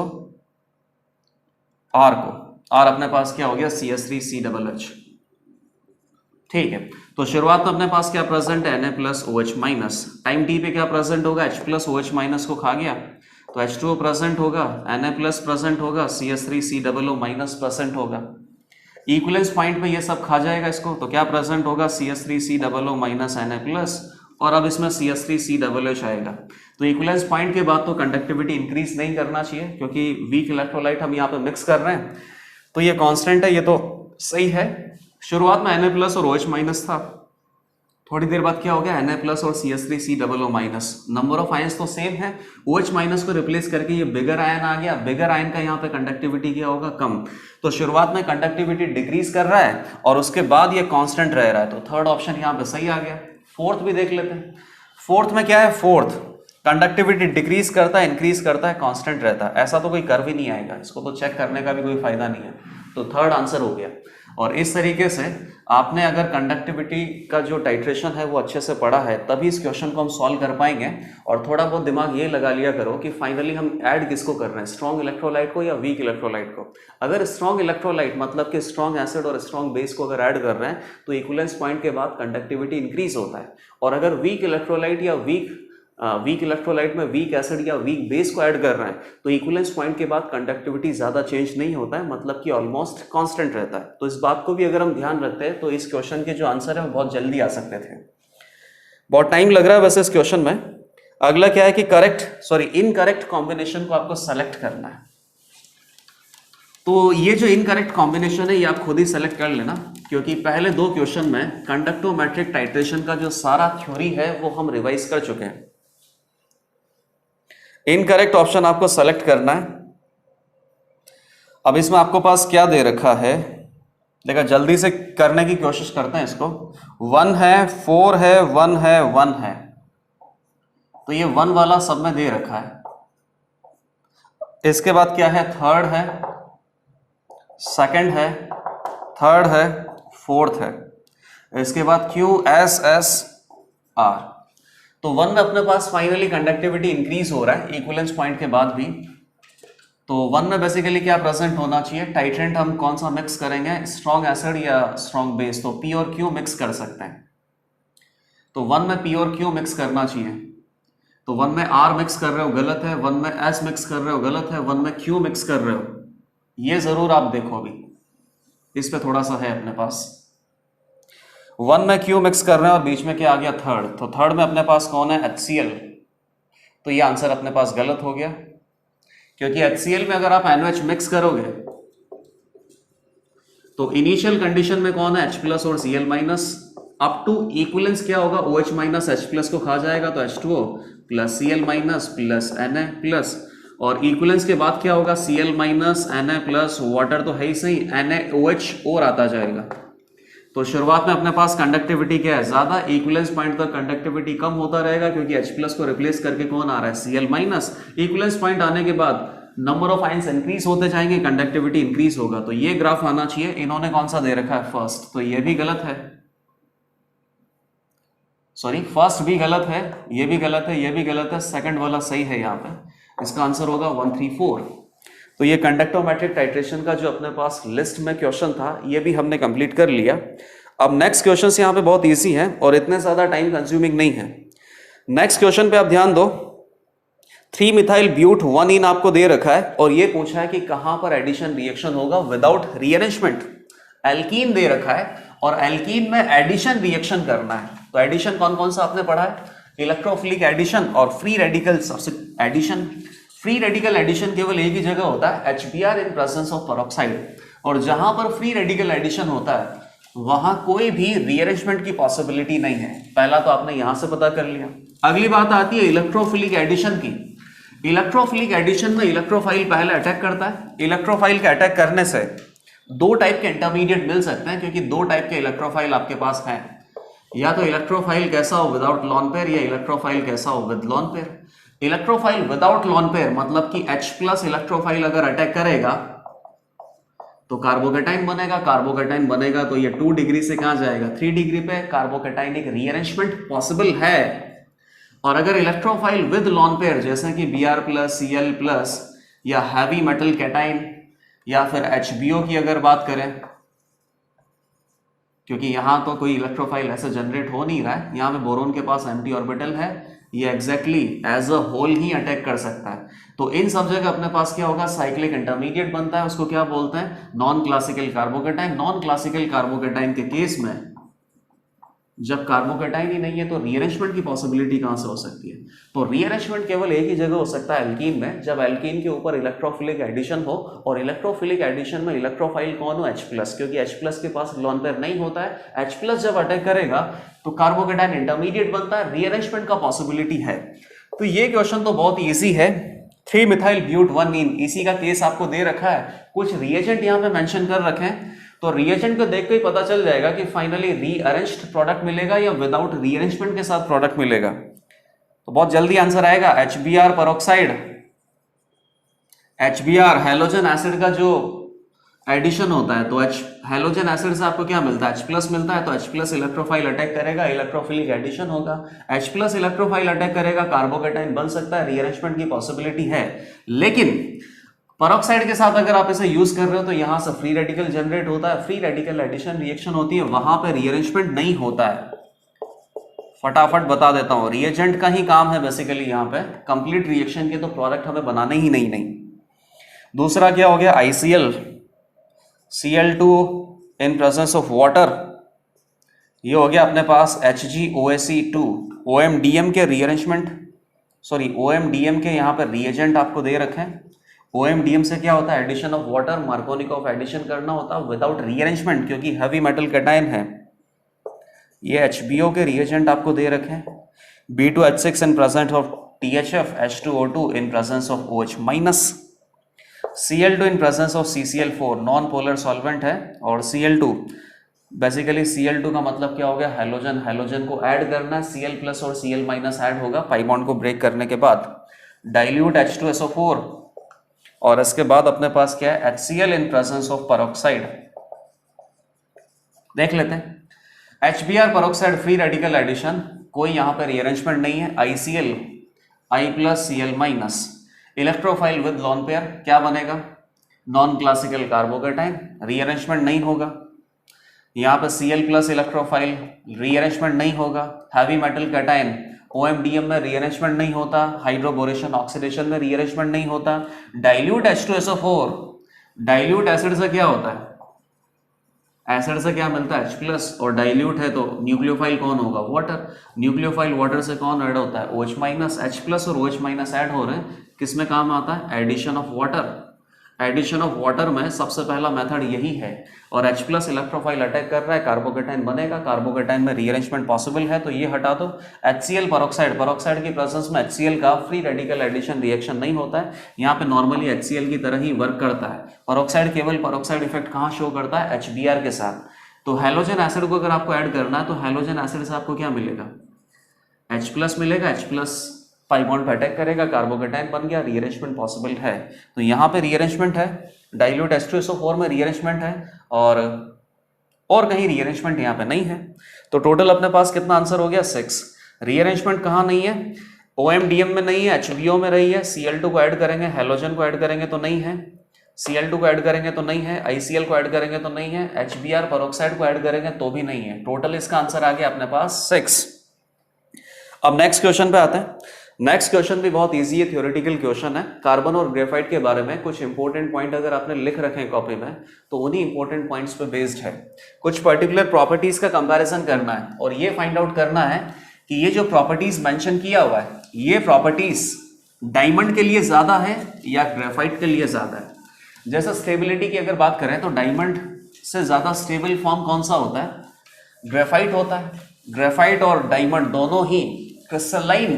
R को। R अपने पास क्या हो गया CH3COH, ठीक है। तो शुरुआत में अपने पास क्या प्रेजेंट है Na+OH-, टाइम t पे क्या प्रेजेंट होगा H+OH- को खा गया, तो H2O प्रेजेंट होगा, Na+ प्रेजेंट होगा, CH3COO- प्रेजेंट होगा। इक्विवेलेंस पॉइंट पे ये सब खा जाएगा इसको, तो क्या प्रेजेंट होगा CH3COO- Na+, और अब इसमें CH3COOH आएगा। तो इक्विवेलेंस पॉइंट के बाद तो कंडक्टिविटी इंक्रीज नहीं करना चाहिए, क्योंकि वीक इलेक्ट्रोलाइट हम यहाँ पे मिक्स कर रहे हैं, तो ये कांस्टेंट है, ये तो सही है। शुरुआत में Na+ और OH- था, थोड़ी देर बाद क्या हो गया Na+ और CH3COO-। नंबर ऑफ आयंस तो सेम है, OH- को रिप्लेस करके ये बिगर आयन आ गया, बिगर आयन का यहाँ पे कंडक्टिविटी क्या होगा कम, तो शुरुआत में कंडक्टिविटी डिक्रीज कर रहा है और उसके बाद ये कांस्टेंट रह रहा है, तो थर्ड ऑप्शन यहाँ पे सही आ गया। फोर्थ भी देख लेते हैं, फोर्थ में क्या है, फोर्थ कंडक्टिविटी डिक्रीज करता है, इंक्रीज करता है, कांस्टेंट रहता है, ऐसा तो कोई कर्व ही नहीं आएगा, इसको तो चेक करने का भी कोई फायदा नहीं है, तो थर्ड आंसर हो गया। और इस तरीके से आपने अगर कंडक्टिविटी का जो टाइट्रेशन है वो अच्छे से पढ़ा है, तभी इस क्वेश्चन को हम सॉल्व कर पाएंगे। और थोड़ा बहुत दिमाग ये लगा लिया करो कि फाइनली हम ऐड किसको कर रहे हैं, स्ट्रॉन्ग इलेक्ट्रोलाइट को या वीक इलेक्ट्रोलाइट को। अगर स्ट्रॉन्ग इलेक्ट्रोलाइट मतलब कि स्ट्रॉन्ग एसिड और स्ट्रॉन्ग बेस को अगर ऐड कर रहे हैं तो इक्विवेलेंस पॉइंट के बाद कंडक्टिविटी इंक्रीज होता है, और अगर वीक इलेक्ट्रोलाइट या वीक इलेक्ट्रोलाइट में वीक एसिड या वीक बेस को ऐड कर रहे हैं तो इक्विवेलेंस पॉइंट के बाद कंडक्टिविटी ज्यादा चेंज नहीं होता है, मतलब कि ऑलमोस्ट कांस्टेंट रहता है। तो इस बात को भी अगर हम ध्यान रखते हैं तो इस क्वेश्चन के जो आंसर है वो बहुत जल्दी आ सकते थे। बहुत टाइम लग रहा है वैसे इस क्वेश्चन में। अगला क्या है कि इनकरेक्ट कॉम्बिनेशन को आपको सेलेक्ट करना है। तो ये जो इनकरेक्ट कॉम्बिनेशन है ये आप खुद ही सेलेक्ट कर लेना, क्योंकि पहले दो क्वेश्चन में कंडक्टोमेट्रिक टाइट्रेशन का जो सारा थ्योरी है वो हम रिवाइज कर चुके हैं। इनकरेक्ट ऑप्शन आपको सेलेक्ट करना है। अब इसमें आपको पास क्या दे रखा है, देखा जल्दी से करने की कोशिश करते हैं इसको। 1 है, 4 है, 1 है, 1 है, तो ये 1 वाला सब में दे रखा है। इसके बाद क्या है, थर्ड है, सेकंड है, थर्ड है, फोर्थ है, इसके बाद QSSR। तो 1 में अपने पास फाइनली कंडक्टिविटी इंक्रीज हो रहा है इक्विवेलेंस पॉइंट के बाद भी। तो 1 में बेसिकली क्या प्रेजेंट होना चाहिए, टाइट्रेंट हम कौन सा मिक्स करेंगे, स्ट्रॉन्ग एसिड या स्ट्रॉन्ग बेस, तो P और Q मिक्स कर सकते हैं। तो 1 में P और Q मिक्स करना चाहिए। तो 1 में R मिक्स कर रहे हो गलत है, 1 में S मिक्स कर रहे हो गलत है, 1 में Q मिक्स कर रहे हो, ये जरूर आप देखो अभी इस पे थोड़ा सा है अपने पास। 1 में Q मिक्स कर रहे हैं और बीच में क्या आ गया, थर्ड। तो थर्ड में अपने पास कौन है, HCl। तो ये आंसर अपने पास गलत हो गया, क्योंकि HCl में अगर आप NOH मिक्स करोगे तो इनिशियल कंडीशन में कौन है, H+ और Cl-, अप टू इक्विवेलेंस क्या होगा, OH- H+ को खा जाएगा, तो H2O plus Cl- plus Na+, और इक्विवेलेंस के बाद क्या होगा, Cl- Na+, वाटर तो है ही सही, NaOH और आता जाएगा। तो शुरुआत में अपने पास कंडक्टिविटी क्या है, ज्यादा, इक्विवेलेंस पॉइंट तक कंडक्टिविटी कम होता रहेगा, क्योंकि H+ को रिप्लेस करके कौन आ रहा है, Cl-। इक्विवेलेंस पॉइंट आने के बाद नंबर ऑफ आयंस इंक्रीज होते जाएंगे, कंडक्टिविटी इंक्रीज होगा, तो ये ग्राफ आना चाहिए। इन्होंने कौन सा दे रखा है, फर्स्ट, तो ये भी गलत है, फर्स्ट भी गलत है, ये भी गलत है, ये भी गलत है, सेकंड वाला सही है यहाँ पे, इसका आंसर होगा 1, 3, 4। तो ये कंडक्टोमेट्रिक टाइट्रेशन का जो अपने पास लिस्ट में क्वेश्चन था ये भी हमने कंप्लीट कर लिया। अब नेक्स्ट क्वेश्चन यहाँ पे बहुत इजी है और इतने ज्यादा टाइम कंज्यूमिंग नहीं है। नेक्स्ट क्वेश्चन पे आप ध्यान दो, 3-मिथाइल ब्यूट 1-इन आपको दे रखा है और ये पूछा है कि कहां पर एडिशन रिएक्शन होगा विदाउट रीअरेंजमेंट। एल्कीन दे रखा है और एल्कीन में एडिशन रिएक्शन करना है। तो एडिशन कौन कौन सा आपने पढ़ा है, इलेक्ट्रोफिलिक एडिशन और free radicals addition. Free radical addition केवल एक ही जगह होता है, HBr in presence of peroxide, और जहां पर फ्री रेडिकल एडिशन होता है वहां कोई भी रीअरेंजमेंट की पॉसिबिलिटी नहीं है। पहला तो आपने यहां से पता कर लिया। अगली बात आती है इलेक्ट्रोफिलिक एडिशन की। इलेक्ट्रोफिलिक एडिशन में इलेक्ट्रोफाइल पहले अटैक करता है। इलेक्ट्रोफाइल के अटैक करने से दो टाइप के इंटरमीडिएट मिल सकते हैं, क्योंकि दो टाइप के इलेक्ट्रोफाइल आपके पास हैं, या तो इलेक्ट्रोफाइल कैसा हो विदाउट लॉन पेयर, या इलेक्ट्रोफाइल कैसा हो with lone pair. Electrophile without lone pair मतलब कि H+ इलेक्ट्रोफाइल अगर अटैक करेगा तो कार्बोकेटाइन बनेगा। कार्बोकेटाइन बनेगा तो ये 2 डिग्री से कहां जाएगा, 3 डिग्री पे। कार्बोकेटाइनिक रीअरेंजमेंट पॉसिबल है। और अगर इलेक्ट्रोफाइल विद लॉन पेयर जैसे कि Br+, Cl+ या हैवी मेटल कैटाइन या फिर HBO की अगर बात करें, क्योंकि यहां तो कोई इलेक्ट्रोफाइल ऐसे जनरेट हो नहीं रहा है, यहां पे बोरोन के पास एम्प्टी ऑर्बिटल है, ये एग्जैक्टली एज अ होल ही अटैक कर सकता है। तो इन सब जगह अपने पास क्या होगा, साइक्लिक इंटरमीडिएट बनता है, उसको क्या बोलते हैं, non classical carbocation. Non classical carbocation के केस में जब कार्बोकेटाइन ही नहीं है तो रीअरेंजमेंट की पॉसिबिलिटी कहां से हो सकती है। तो रीअरेंजमेंट केवल एक ही जगह हो सकता है एल्कीन में, जब एल्कीन के ऊपर इलेक्ट्रोफिलिक एडिशन हो, और इलेक्ट्रोफिलिक एडिशन में इलेक्ट्रोफाइल कौन हो, H+, क्योंकि H+ के पास लॉन पेयर नहीं होता है। H+ जब अटैक करेगा तो कार्बोकेटाइन इंटरमीडिएट बनता है, रीअरेंजमेंट का पॉसिबिलिटी है। तो ये क्वेश्चन तो बहुत ईजी है। 3-methyl-but-1-ene इसी का केस आपको दे रखा है, कुछ रिएजेंट यहां पे मेंशन कर रखे हैं, तो रिएजेंट को देख के ही पता चल जाएगा कि फाइनली रीअरेंज्ड प्रोडक्ट मिलेगा या विदाउट रीअरेंजमेंट के साथ प्रोडक्ट मिलेगा। तो बहुत जल्दी आंसर आएगा, HBr peroxide. HBr halogen acid का जो एडिशन होता है, तो हैलोजन एसिड से आपको क्या मिलता है, H+ मिलता है, तो H+ इलेक्ट्रोफाइल अटैक करेगा, इलेक्ट्रोफिलिक एडिशन होगा। H+ इलेक्ट्रोफाइल अटैक करेगा, कार्बोकेटाइन बन सकता है, रीअरेंजमेंट की पॉसिबिलिटी है। लेकिन पेरोक्साइड के साथ अगर आप इसे यूज कर रहे हो तो यहां से फ्री रेडिकल जनरेट होता है, फ्री रेडिकल एडिशन रिएक्शन होती है, वहां पे रीअरेंजमेंट नहीं होता है। फटाफट बता देता हूं, रिएजेंट का ही काम है बेसिकली यहां पे, कंप्लीट रिएक्शन के तो प्रोडक्ट हमें बनाने ही नहीं। दूसरा क्या हो गया, ICl, Cl2 in presence of water, ये हो गया अपने पास HgOAc2। OMDM के रीअरेंजमेंट, सॉरी OMDM के यहाँ पर रिएजेंट आपको दे रखे हैं। OMDM से क्या होता है, addition of water, Markovnikov addition करना होता है विदाउट रीअरेंजमेंट, क्योंकि हैवी मेटल कैटायन है। ये HBO के रिएजेंट आपको दे रखे हैं। B2H6 in presence of THF, H2O2 in presence of OH-, Cl2 in presence of CCl4, non polar solvent है। और Cl2 बेसिकली, Cl2 का मतलब क्या हो गया, हैलोजन, हैलोजन को ऐड करना है, Cl+ और Cl- ऐड होगा पाई बॉन्ड को ब्रेक करने के बाद, डाइल्यूट H2SO4, और इसके बाद अपने पास क्या है, HCl in presence of peroxide. देख लेते हैं, HBr peroxide free radical addition, कोई यहां पर रीअरेंजमेंट नहीं है, ICl, I+Cl-, electrophile with lone pair, क्या बनेगा, नॉन क्लासिकल कार्बोकेटाइन, रीअरेंजमेंट नहीं होगा। यहाँ पे Cl+ इलेक्ट्रोफाइल, रीअरेंजमेंट नहीं होगा। हैवी मेटल कैटायन, OMDM में रीअरेंजमेंट नहीं होता, हाइड्रोबोरेशन ऑक्सीडेशन में रीअरेंजमेंट नहीं होता। डाइल्यूट H2SO4, डाइल्यूट एसिड से क्या होता है, एसिड से क्या मिलता है, H+, और डाइल्यूट है तो न्यूक्लियोफाइल कौन होगा, वाटर। न्यूक्लियोफाइल वाटर से कौन ऐड होता है, OH-, H+ और OH- ऐड हो रहे हैं, किसमें काम आता है, addition of water. Addition of water में सबसे पहला मेथड यही है, और H+ इलेक्ट्रोफाइल अटैक कर रहा है, कार्बोकेटाइन बनेगा, कार्बोकेटाइन में रीअरेंजमेंट पॉसिबल है, तो ये हटा दो। HCl पेरोक्साइड, पेरोक्साइड की प्रेजेंस में HCl का फ्री रेडिकल एडिशन रिएक्शन नहीं होता है, यहाँ पे नॉर्मली HCl की तरह ही वर्क करता है। पेरोक्साइड केवल पेरोक्साइड इफेक्ट कहाँ शो करता है, HBr के साथ। तो हैलोजन एसिड को अगर आपको ऐड करना है तो हैलोजन एसिड से आपको क्या मिलेगा, H+ मिलेगा, H+ पाई बॉन्ड पे अटैक करेगा, कार्बोकेटाइन बन गया, रीअरेंजमेंट पॉसिबल है। तो यहाँ पे रीअरेंजमेंट है, डाइल्यूट H2SO4 में रीअरेंजमेंट है, और कहीं रीअरेंजमेंट यहाँ पे नहीं है। तो टोटल अपने पास कितना आंसर हो गया, 6। रीअरेंजमेंट कहाँ नहीं है, OMDM में नहीं है, HBO में रही है। Cl2 को ऐड करेंगे, हैलोजन को ऐड करेंगे तो नहीं है, Cl2 को ऐड करेंगे तो नहीं है, ICl को ऐड करेंगे तो नहीं है, HBr पेरोक्साइड को ऐड करेंगे तो भी नहीं है। टोटल इसका आंसर आ गया अपने पास 6। अब नेक्स्ट क्वेश्चन पे आते हैं। नेक्स्ट क्वेश्चन भी बहुत इजी है, थ्योरेटिकल क्वेश्चन है। कार्बन और ग्रेफाइट के बारे में कुछ इंपॉर्टेंट पॉइंट अगर आपने लिख रखे हैं कॉपी में तो उन्हीं इंपॉर्टेंट पॉइंट्स पे बेस्ड है। कुछ पर्टिकुलर प्रॉपर्टीज का कंपैरिजन करना है और ये फाइंड आउट करना है कि ये जो प्रॉपर्टीज मेंशन किया हुआ है, ये प्रॉपर्टीज डायमंड के लिए ज्यादा है या ग्रेफाइट के लिए ज्यादा है? जैसे स्टेबिलिटी की अगर बात करें तो डायमंड से ज्यादा स्टेबल फॉर्म कौन सा होता है? ग्रेफाइट होता है। ग्रेफाइट और डायमंड दोनों ही क्रिस्टलाइन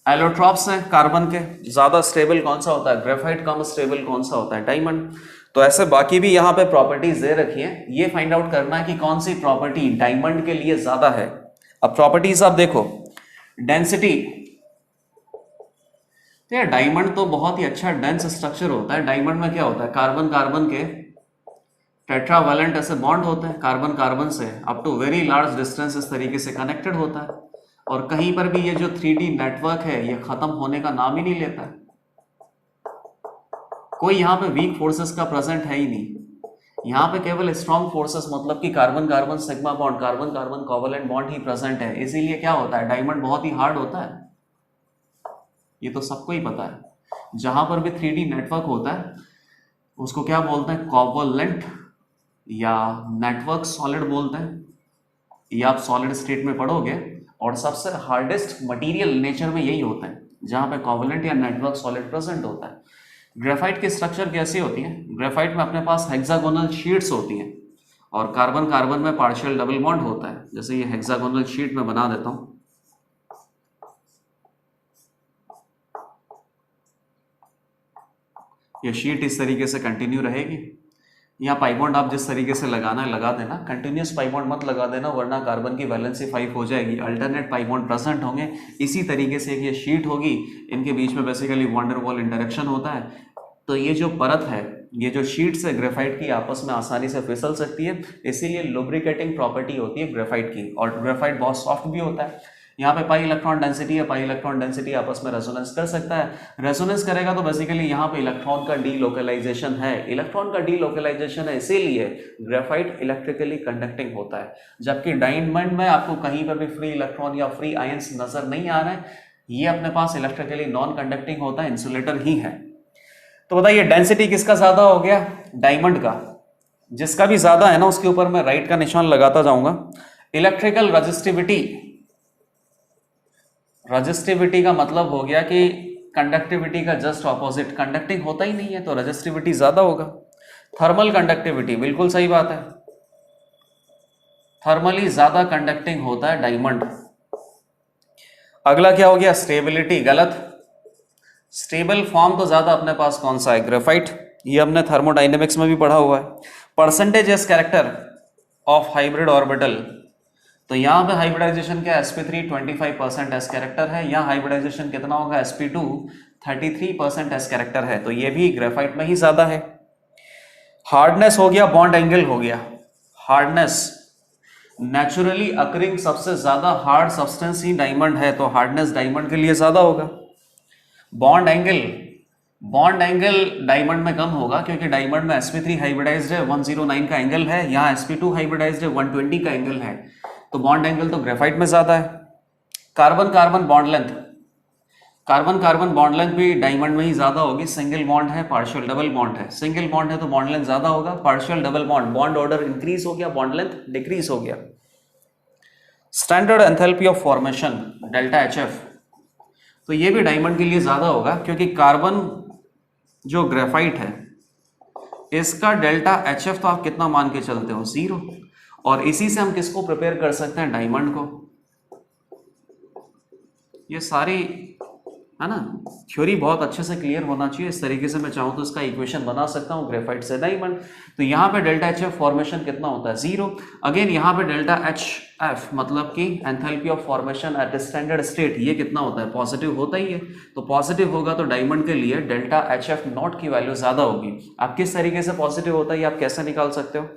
एलोट्रॉप्स हैं कार्बन के। ज्यादा स्टेबल कौन सा होता है? ग्रेफाइट। कम स्टेबल कौन सा होता है? डायमंड। तो ऐसे बाकी भी यहाँ पे प्रॉपर्टीज दे रखी हैं, ये फाइंड आउट करना है कि कौन सी प्रॉपर्टी डायमंड के लिए ज्यादा है। अब प्रॉपर्टीज आप देखो, डेंसिटी, तो यार डायमंड तो बहुत ही अच्छा डेंस स्ट्रक्चर होता है। डायमंड में क्या होता है? कार्बन कार्बन के टेट्रावैलेंट ऐसे बॉन्ड होते हैं, कार्बन कार्बन से up to very large distance इस तरीके से कनेक्टेड होता है, और कहीं पर भी ये जो 3D नेटवर्क है ये खत्म होने का नाम ही नहीं लेता है। कोई यहाँ पे वीक फोर्सेस का प्रेजेंट है ही नहीं। यहाँ पे केवल स्ट्रॉन्ग फोर्सेस, मतलब कि carbon carbon sigma bond, carbon carbon covalent bond ही प्रेजेंट है। इसीलिए क्या होता है? डायमंड बहुत ही हार्ड होता है, ये तो सबको ही पता है। जहां पर भी 3D नेटवर्क होता है उसको क्या बोलते हैं? कोवलेंट या नेटवर्क सॉलिड बोलते हैं। ये आप सॉलिड स्टेट में पढ़ोगे, और सबसे हार्डेस्ट मटेरियल नेचर में यही होता है जहां पे कोवलेंट या नेटवर्क सॉलिड प्रेजेंट होता है। ग्रेफाइट की स्ट्रक्चर कैसी होती है? ग्रेफाइट में अपने पास हेक्सागोनल शीट्स होती हैं, और कार्बन कार्बन में पार्शियल डबल बॉन्ड होता है। जैसे ये हेक्सागोनल शीट में बना देता हूं, ये शीट इस तरीके से कंटिन्यू रहेगी। यहाँ पाई बॉन्ड आप जिस तरीके से लगाना है लगा देना, कंटिन्यूस पाई बॉन्ड मत लगा देना, वरना कार्बन की वैलेंसी 5 हो जाएगी। अल्टरनेट पाई बॉन्ड प्रेजेंट होंगे। इसी तरीके से ये शीट होगी, इनके बीच में बेसिकली वॉन्डर वॉल इंटरेक्शन होता है। तो ये जो परत है, ये जो शीट्स है ग्रेफाइट की, आपस में आसानी से फिसल सकती है, इसीलिए लुब्रिकेटिंग प्रॉपर्टी होती है ग्रेफाइट की। और ग्रेफाइट बहुत सॉफ्ट भी होता है। यहाँ पे पाई इलेक्ट्रॉन डेंसिटी है, पाई इलेक्ट्रॉन डेंसिटी आपस में रेजोनेंस कर सकता है। रेजोनेंस करेगा तो बेसिकली यहाँ पे इलेक्ट्रॉन का डीलोकलाइजेशन है। इलेक्ट्रॉन का डीलोकलाइजेशन है, इसीलिए ग्रेफाइट इलेक्ट्रिकली कंडक्टिंग होता है। जबकि डायमंड में आपको कहीं पर भी फ्री इलेक्ट्रॉन या फ्री आयंस नजर नहीं आ रहे हैं, ये अपने पास इलेक्ट्रिकली नॉन कंडक्टिंग होता है, इंसुलेटर ही है। तो बताइए डेंसिटी किसका ज्यादा हो गया? डायमंड का। जिसका भी ज्यादा है ना उसके ऊपर मैं राइट का निशान लगाता जाऊंगा। इलेक्ट्रिकल रजिस्टिविटी, रजिस्टिविटी का मतलब हो गया कि कंडक्टिविटी का जस्ट ऑपोजिट, कंडक्टिंग होता ही नहीं है तो रजिस्टिविटी ज्यादा होगा। थर्मल कंडक्टिविटी, बिल्कुल सही बात है, थर्मली ज्यादा कंडक्टिंग होता है डायमंड। अगला क्या हो गया? स्टेबिलिटी, गलत। स्टेबल फॉर्म तो ज्यादा अपने पास कौन सा है? ग्रेफाइट। ये हमने थर्मोडाइनेमिक्स में भी पढ़ा हुआ है। Percentage S character of hybrid orbital, तो यहाँ पे हाइब्रिडाइजेशन क्या? sp3 25% एस कैरेक्टर है। यहाँ हाइब्रिडाइजेशन कितना होगा? sp2 33% एस कैरेक्टर है, तो ये भी ग्रेफाइट में ही ज्यादा है। हार्डनेस हो गया, बॉन्ड एंगल हो गया। हार्डनेस, नेचुरली अकरिंग सबसे ज्यादा हार्ड सब्सटेंस ही डायमंड है, तो हार्डनेस डायमंड के लिए ज्यादा होगा। Bond angle, bond angle diamond में कम होगा क्योंकि डायमंड में sp3 हाइब्रिडाइज्ड है, 109 का एंगल है। यहाँ sp2 हाइब्रिडाइज्ड है, 120 का एंगल है, तो बॉन्ड एंगल तो ग्रेफाइट में ज्यादा है। Carbon carbon bond length, carbon carbon bond length भी डायमंड में ही ज्यादा होगी। सिंगल बॉन्ड है, पार्शियल डबल बॉन्ड है। सिंगल बॉन्ड है तो बॉन्ड लेंथ ज्यादा होगा, partial double bond, bond order increase हो गया, बॉन्ड लेंथ डिक्रीज हो गया। Standard enthalpy of formation delta HF, तो ये भी डायमंड के लिए ज्यादा होगा क्योंकि कार्बन जो ग्रेफाइट है इसका डेल्टा HF तो आप कितना मान के चलते हो? 0। और इसी से हम किसको प्रिपेयर कर सकते हैं? डायमंड को। ये सारी है ना थ्योरी बहुत अच्छे से क्लियर होना चाहिए। इस तरीके से मैं चाहूँ तो इसका इक्वेशन बना सकता हूँ ग्रेफाइट से डायमंड। तो यहाँ पे डेल्टा HF फॉर्मेशन कितना होता है? 0। अगेन यहाँ पे डेल्टा HF मतलब कि enthalpy of formation at standard state, ये कितना होता है? पॉजिटिव होता ही है। तो पॉजिटिव होगा तो डायमंड के लिए डेल्टा HF नॉट की वैल्यू ज्यादा होगी। आप किस तरीके से पॉजिटिव होता है आप कैसे निकाल सकते हो?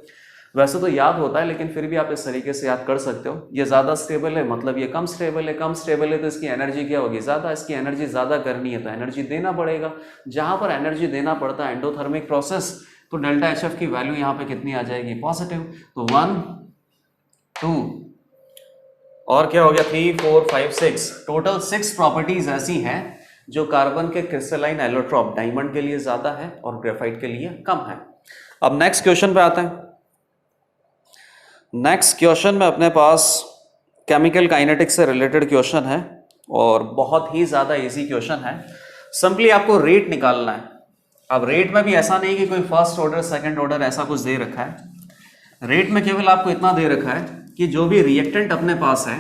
वैसे तो याद होता है लेकिन फिर भी आप इस तरीके से याद कर सकते हो। ये ज्यादा स्टेबल है मतलब ये कम स्टेबल है, कम स्टेबल है तो इसकी एनर्जी क्या होगी? ज्यादा। इसकी एनर्जी ज्यादा करनी है तो एनर्जी देना पड़ेगा। जहां पर एनर्जी देना पड़ता है एंडोथर्मिक प्रोसेस, तो डेल्टा HF की वैल्यू यहाँ पे कितनी आ जाएगी? पॉजिटिव। तो 1 2 और क्या हो गया? 3 4 5 6, टोटल 6 प्रॉपर्टीज ऐसी हैं जो कार्बन के क्रिस्टलाइन एलोट्रॉप डायमंड के लिए ज्यादा है और ग्रेफाइट के लिए कम है। अब नेक्स्ट क्वेश्चन पे आते हैं। नेक्स्ट क्वेश्चन में अपने पास केमिकल काइनेटिक्स से रिलेटेड क्वेश्चन है। और बहुत ही ज़्यादा इजी क्वेश्चन है। सिंपली आपको रेट निकालना है। अब रेट में भी ऐसा नहीं कि कोई फर्स्ट ऑर्डर सेकंड ऑर्डर ऐसा कुछ दे रखा है। रेट में केवल आपको इतना दे रखा है कि जो भी रिएक्टेंट अपने पास है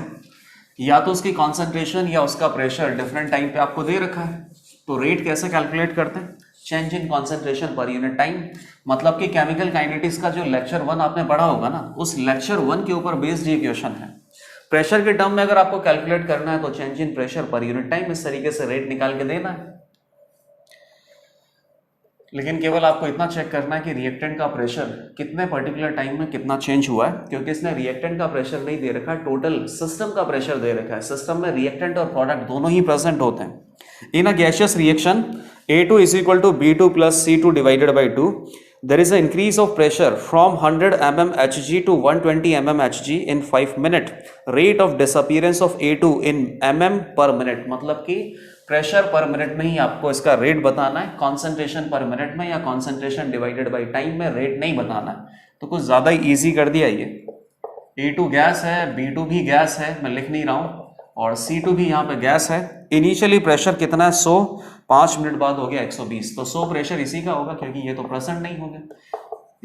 या तो उसकी कॉन्सेंट्रेशन या उसका प्रेशर डिफरेंट टाइम पे आपको दे रखा है। तो रेट कैसे कैलकुलेट करते हैं? Change in concentration per unit time. मतलब कि केमिकल काइनेटिक्स का जो लेक्चर 1 आपने पढ़ा होगा ना, उस लेक्चर 1 के ऊपर बेस्ड ये क्वेश्चन है। प्रेशर के टर्म में अगर आपको कैलकुलेट करना है तो change in pressure per unit time, इस तरीके से रेट निकाल के देना है। लेकिन केवल आपको इतना चेक करना है कि रिएक्टेंट का प्रेशर कितने पर्टिकुलर टाइम में कितना चेंज हुआ है, क्योंकि इसने रिएक्टेंट का प्रेशर नहीं दे रखा है, टोटल सिस्टम का प्रेशर दे रखा है। सिस्टम में रिएक्टेंट और प्रोडक्ट दोनों ही प्रेजेंट होते हैं। In a gaseous reaction A2 is equal to B2 plus C2 divided by 2. There is an increase of pressure from 100 mm Hg to 120 mm Hg in 5 minutes. Rate of disappearance of A2 in mm per minute. मतलब कि pressure पर minute में ही आपको इसका rate बताना है, concentration पर minute में या कॉन्सेंट्रेशन डिवाइडेड बाई टाइम में रेट नहीं बताना है। तो कुछ ज़्यादा ही ईजी कर दिया ये। A2 गैस है, B2 भी गैस है, मैं लिख नहीं रहा हूँ, और C2 भी यहाँ पे गैस है। इनिशियली प्रेशर कितना है? 100, 5 मिनट बाद हो गया 120। तो 100 प्रेशर इसी का होगा, क्योंकि ये तो प्रेजेंट नहीं हो गया।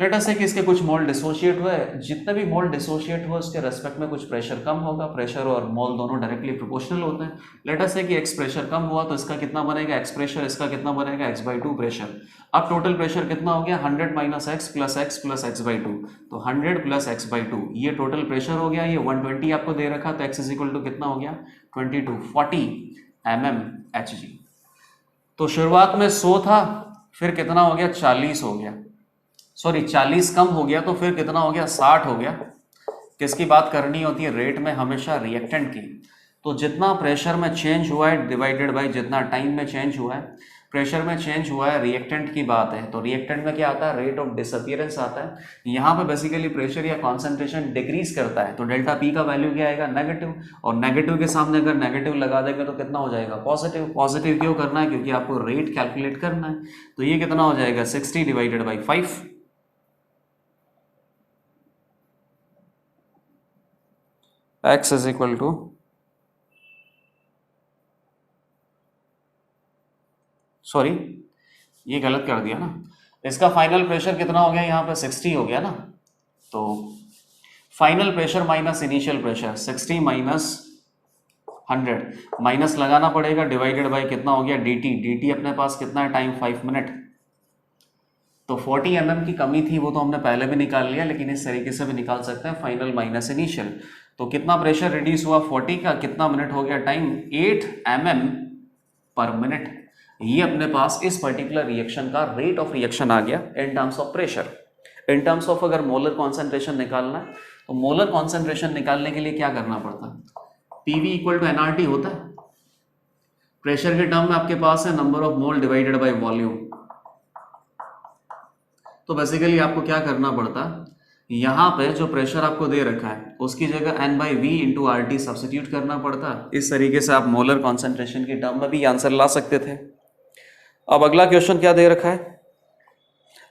लेट अस से कि इसके कुछ मोल डिसोशिएट हुए, जितने भी मोल डिसोशिएट हुए उसके रेस्पेक्ट में कुछ प्रेशर कम होगा। प्रेशर और मोल दोनों डायरेक्टली प्रोपोर्शनल होते हैं। लेट अस से कि एक्स प्रेशर कम हुआ तो इसका कितना बनेगा? X pressure. इसका कितना बनेगा? x/2 pressure. अब टोटल प्रेशर कितना हो गया? 100 माइनस एक्स प्लस x/2। तो 100 प्लस x/2 ये टोटल प्रेशर हो गया। ये 120 आपको दे रखा, तो x इज इक्वल टू कितना हो गया? 22, 40 mm Hg। तो शुरुआत में 100 था, फिर कितना हो गया? 40 हो गया, सॉरी 40 कम हो गया, तो फिर कितना हो गया? 60 हो गया। किसकी बात करनी होती है? रेट में हमेशा रिएक्टेंट की। तो जितना प्रेशर में चेंज हुआ है डिवाइडेड बाय जितना टाइम में चेंज हुआ है। प्रेशर में चेंज हुआ है, रिएक्टेंट की बात है, तो रिएक्टेंट में क्या आता है? रेट ऑफ डिसअपियरेंस आता है। यहाँ पे बेसिकली प्रेशर या कॉन्सेंट्रेशन डिक्रीज करता है, तो डेल्टा पी का वैल्यू क्या आएगा? नेगेटिव। और नेगेटिव के सामने अगर नेगेटिव लगा देंगे तो कितना हो जाएगा? पॉजिटिव। पॉजिटिव क्यों करना है? क्योंकि आपको रेट कैलकुलेट करना है। तो ये कितना हो जाएगा? 60 divided by 5। x is equal to sorry ये गलत कर दिया ना। इसका फाइनल प्रेशर कितना हो गया? यहाँ पे 60 हो गया ना। तो final pressure minus initial pressure, 60 minus 100, minus लगाना पड़ेगा, डिवाइडेड बाय कितना हो गया? dt। dt अपने पास कितना है? Time 5 minute. तो 40 mm की कमी थी, वो तो हमने पहले भी निकाल लिया, लेकिन इस तरीके से भी निकाल सकते हैं, फाइनल माइनस इनिशियल। तो कितना प्रेशर रिड्यूस हुआ? 40 का। कितना मिनट हो गया? टाइम 8 mm पर मिनट। ये अपने पास इस पर्टिकुलर रिएक्शन का रेट ऑफ रिएक्शन आ गया in terms of pressure. In terms of अगर मोलर कॉन्सेंट्रेशन निकालना है, तो मोलर कॉन्सेंट्रेशन निकालने के लिए क्या करना पड़ता है? पीवी इक्वल टू एनआरटी होता है। प्रेशर के टर्म में आपके पास है number of mole divided by volume. तो बेसिकली आपको क्या करना पड़ता है? यहाँ पे जो प्रेशर आपको दे रखा है उसकी जगह n/v इंटू RT सब्सिट्यूट करना पड़ता है। इस तरीके से आप मोलर कॉन्सेंट्रेशन की टर्म में भी आंसर ला सकते थे। अब अगला क्वेश्चन क्या दे रखा है?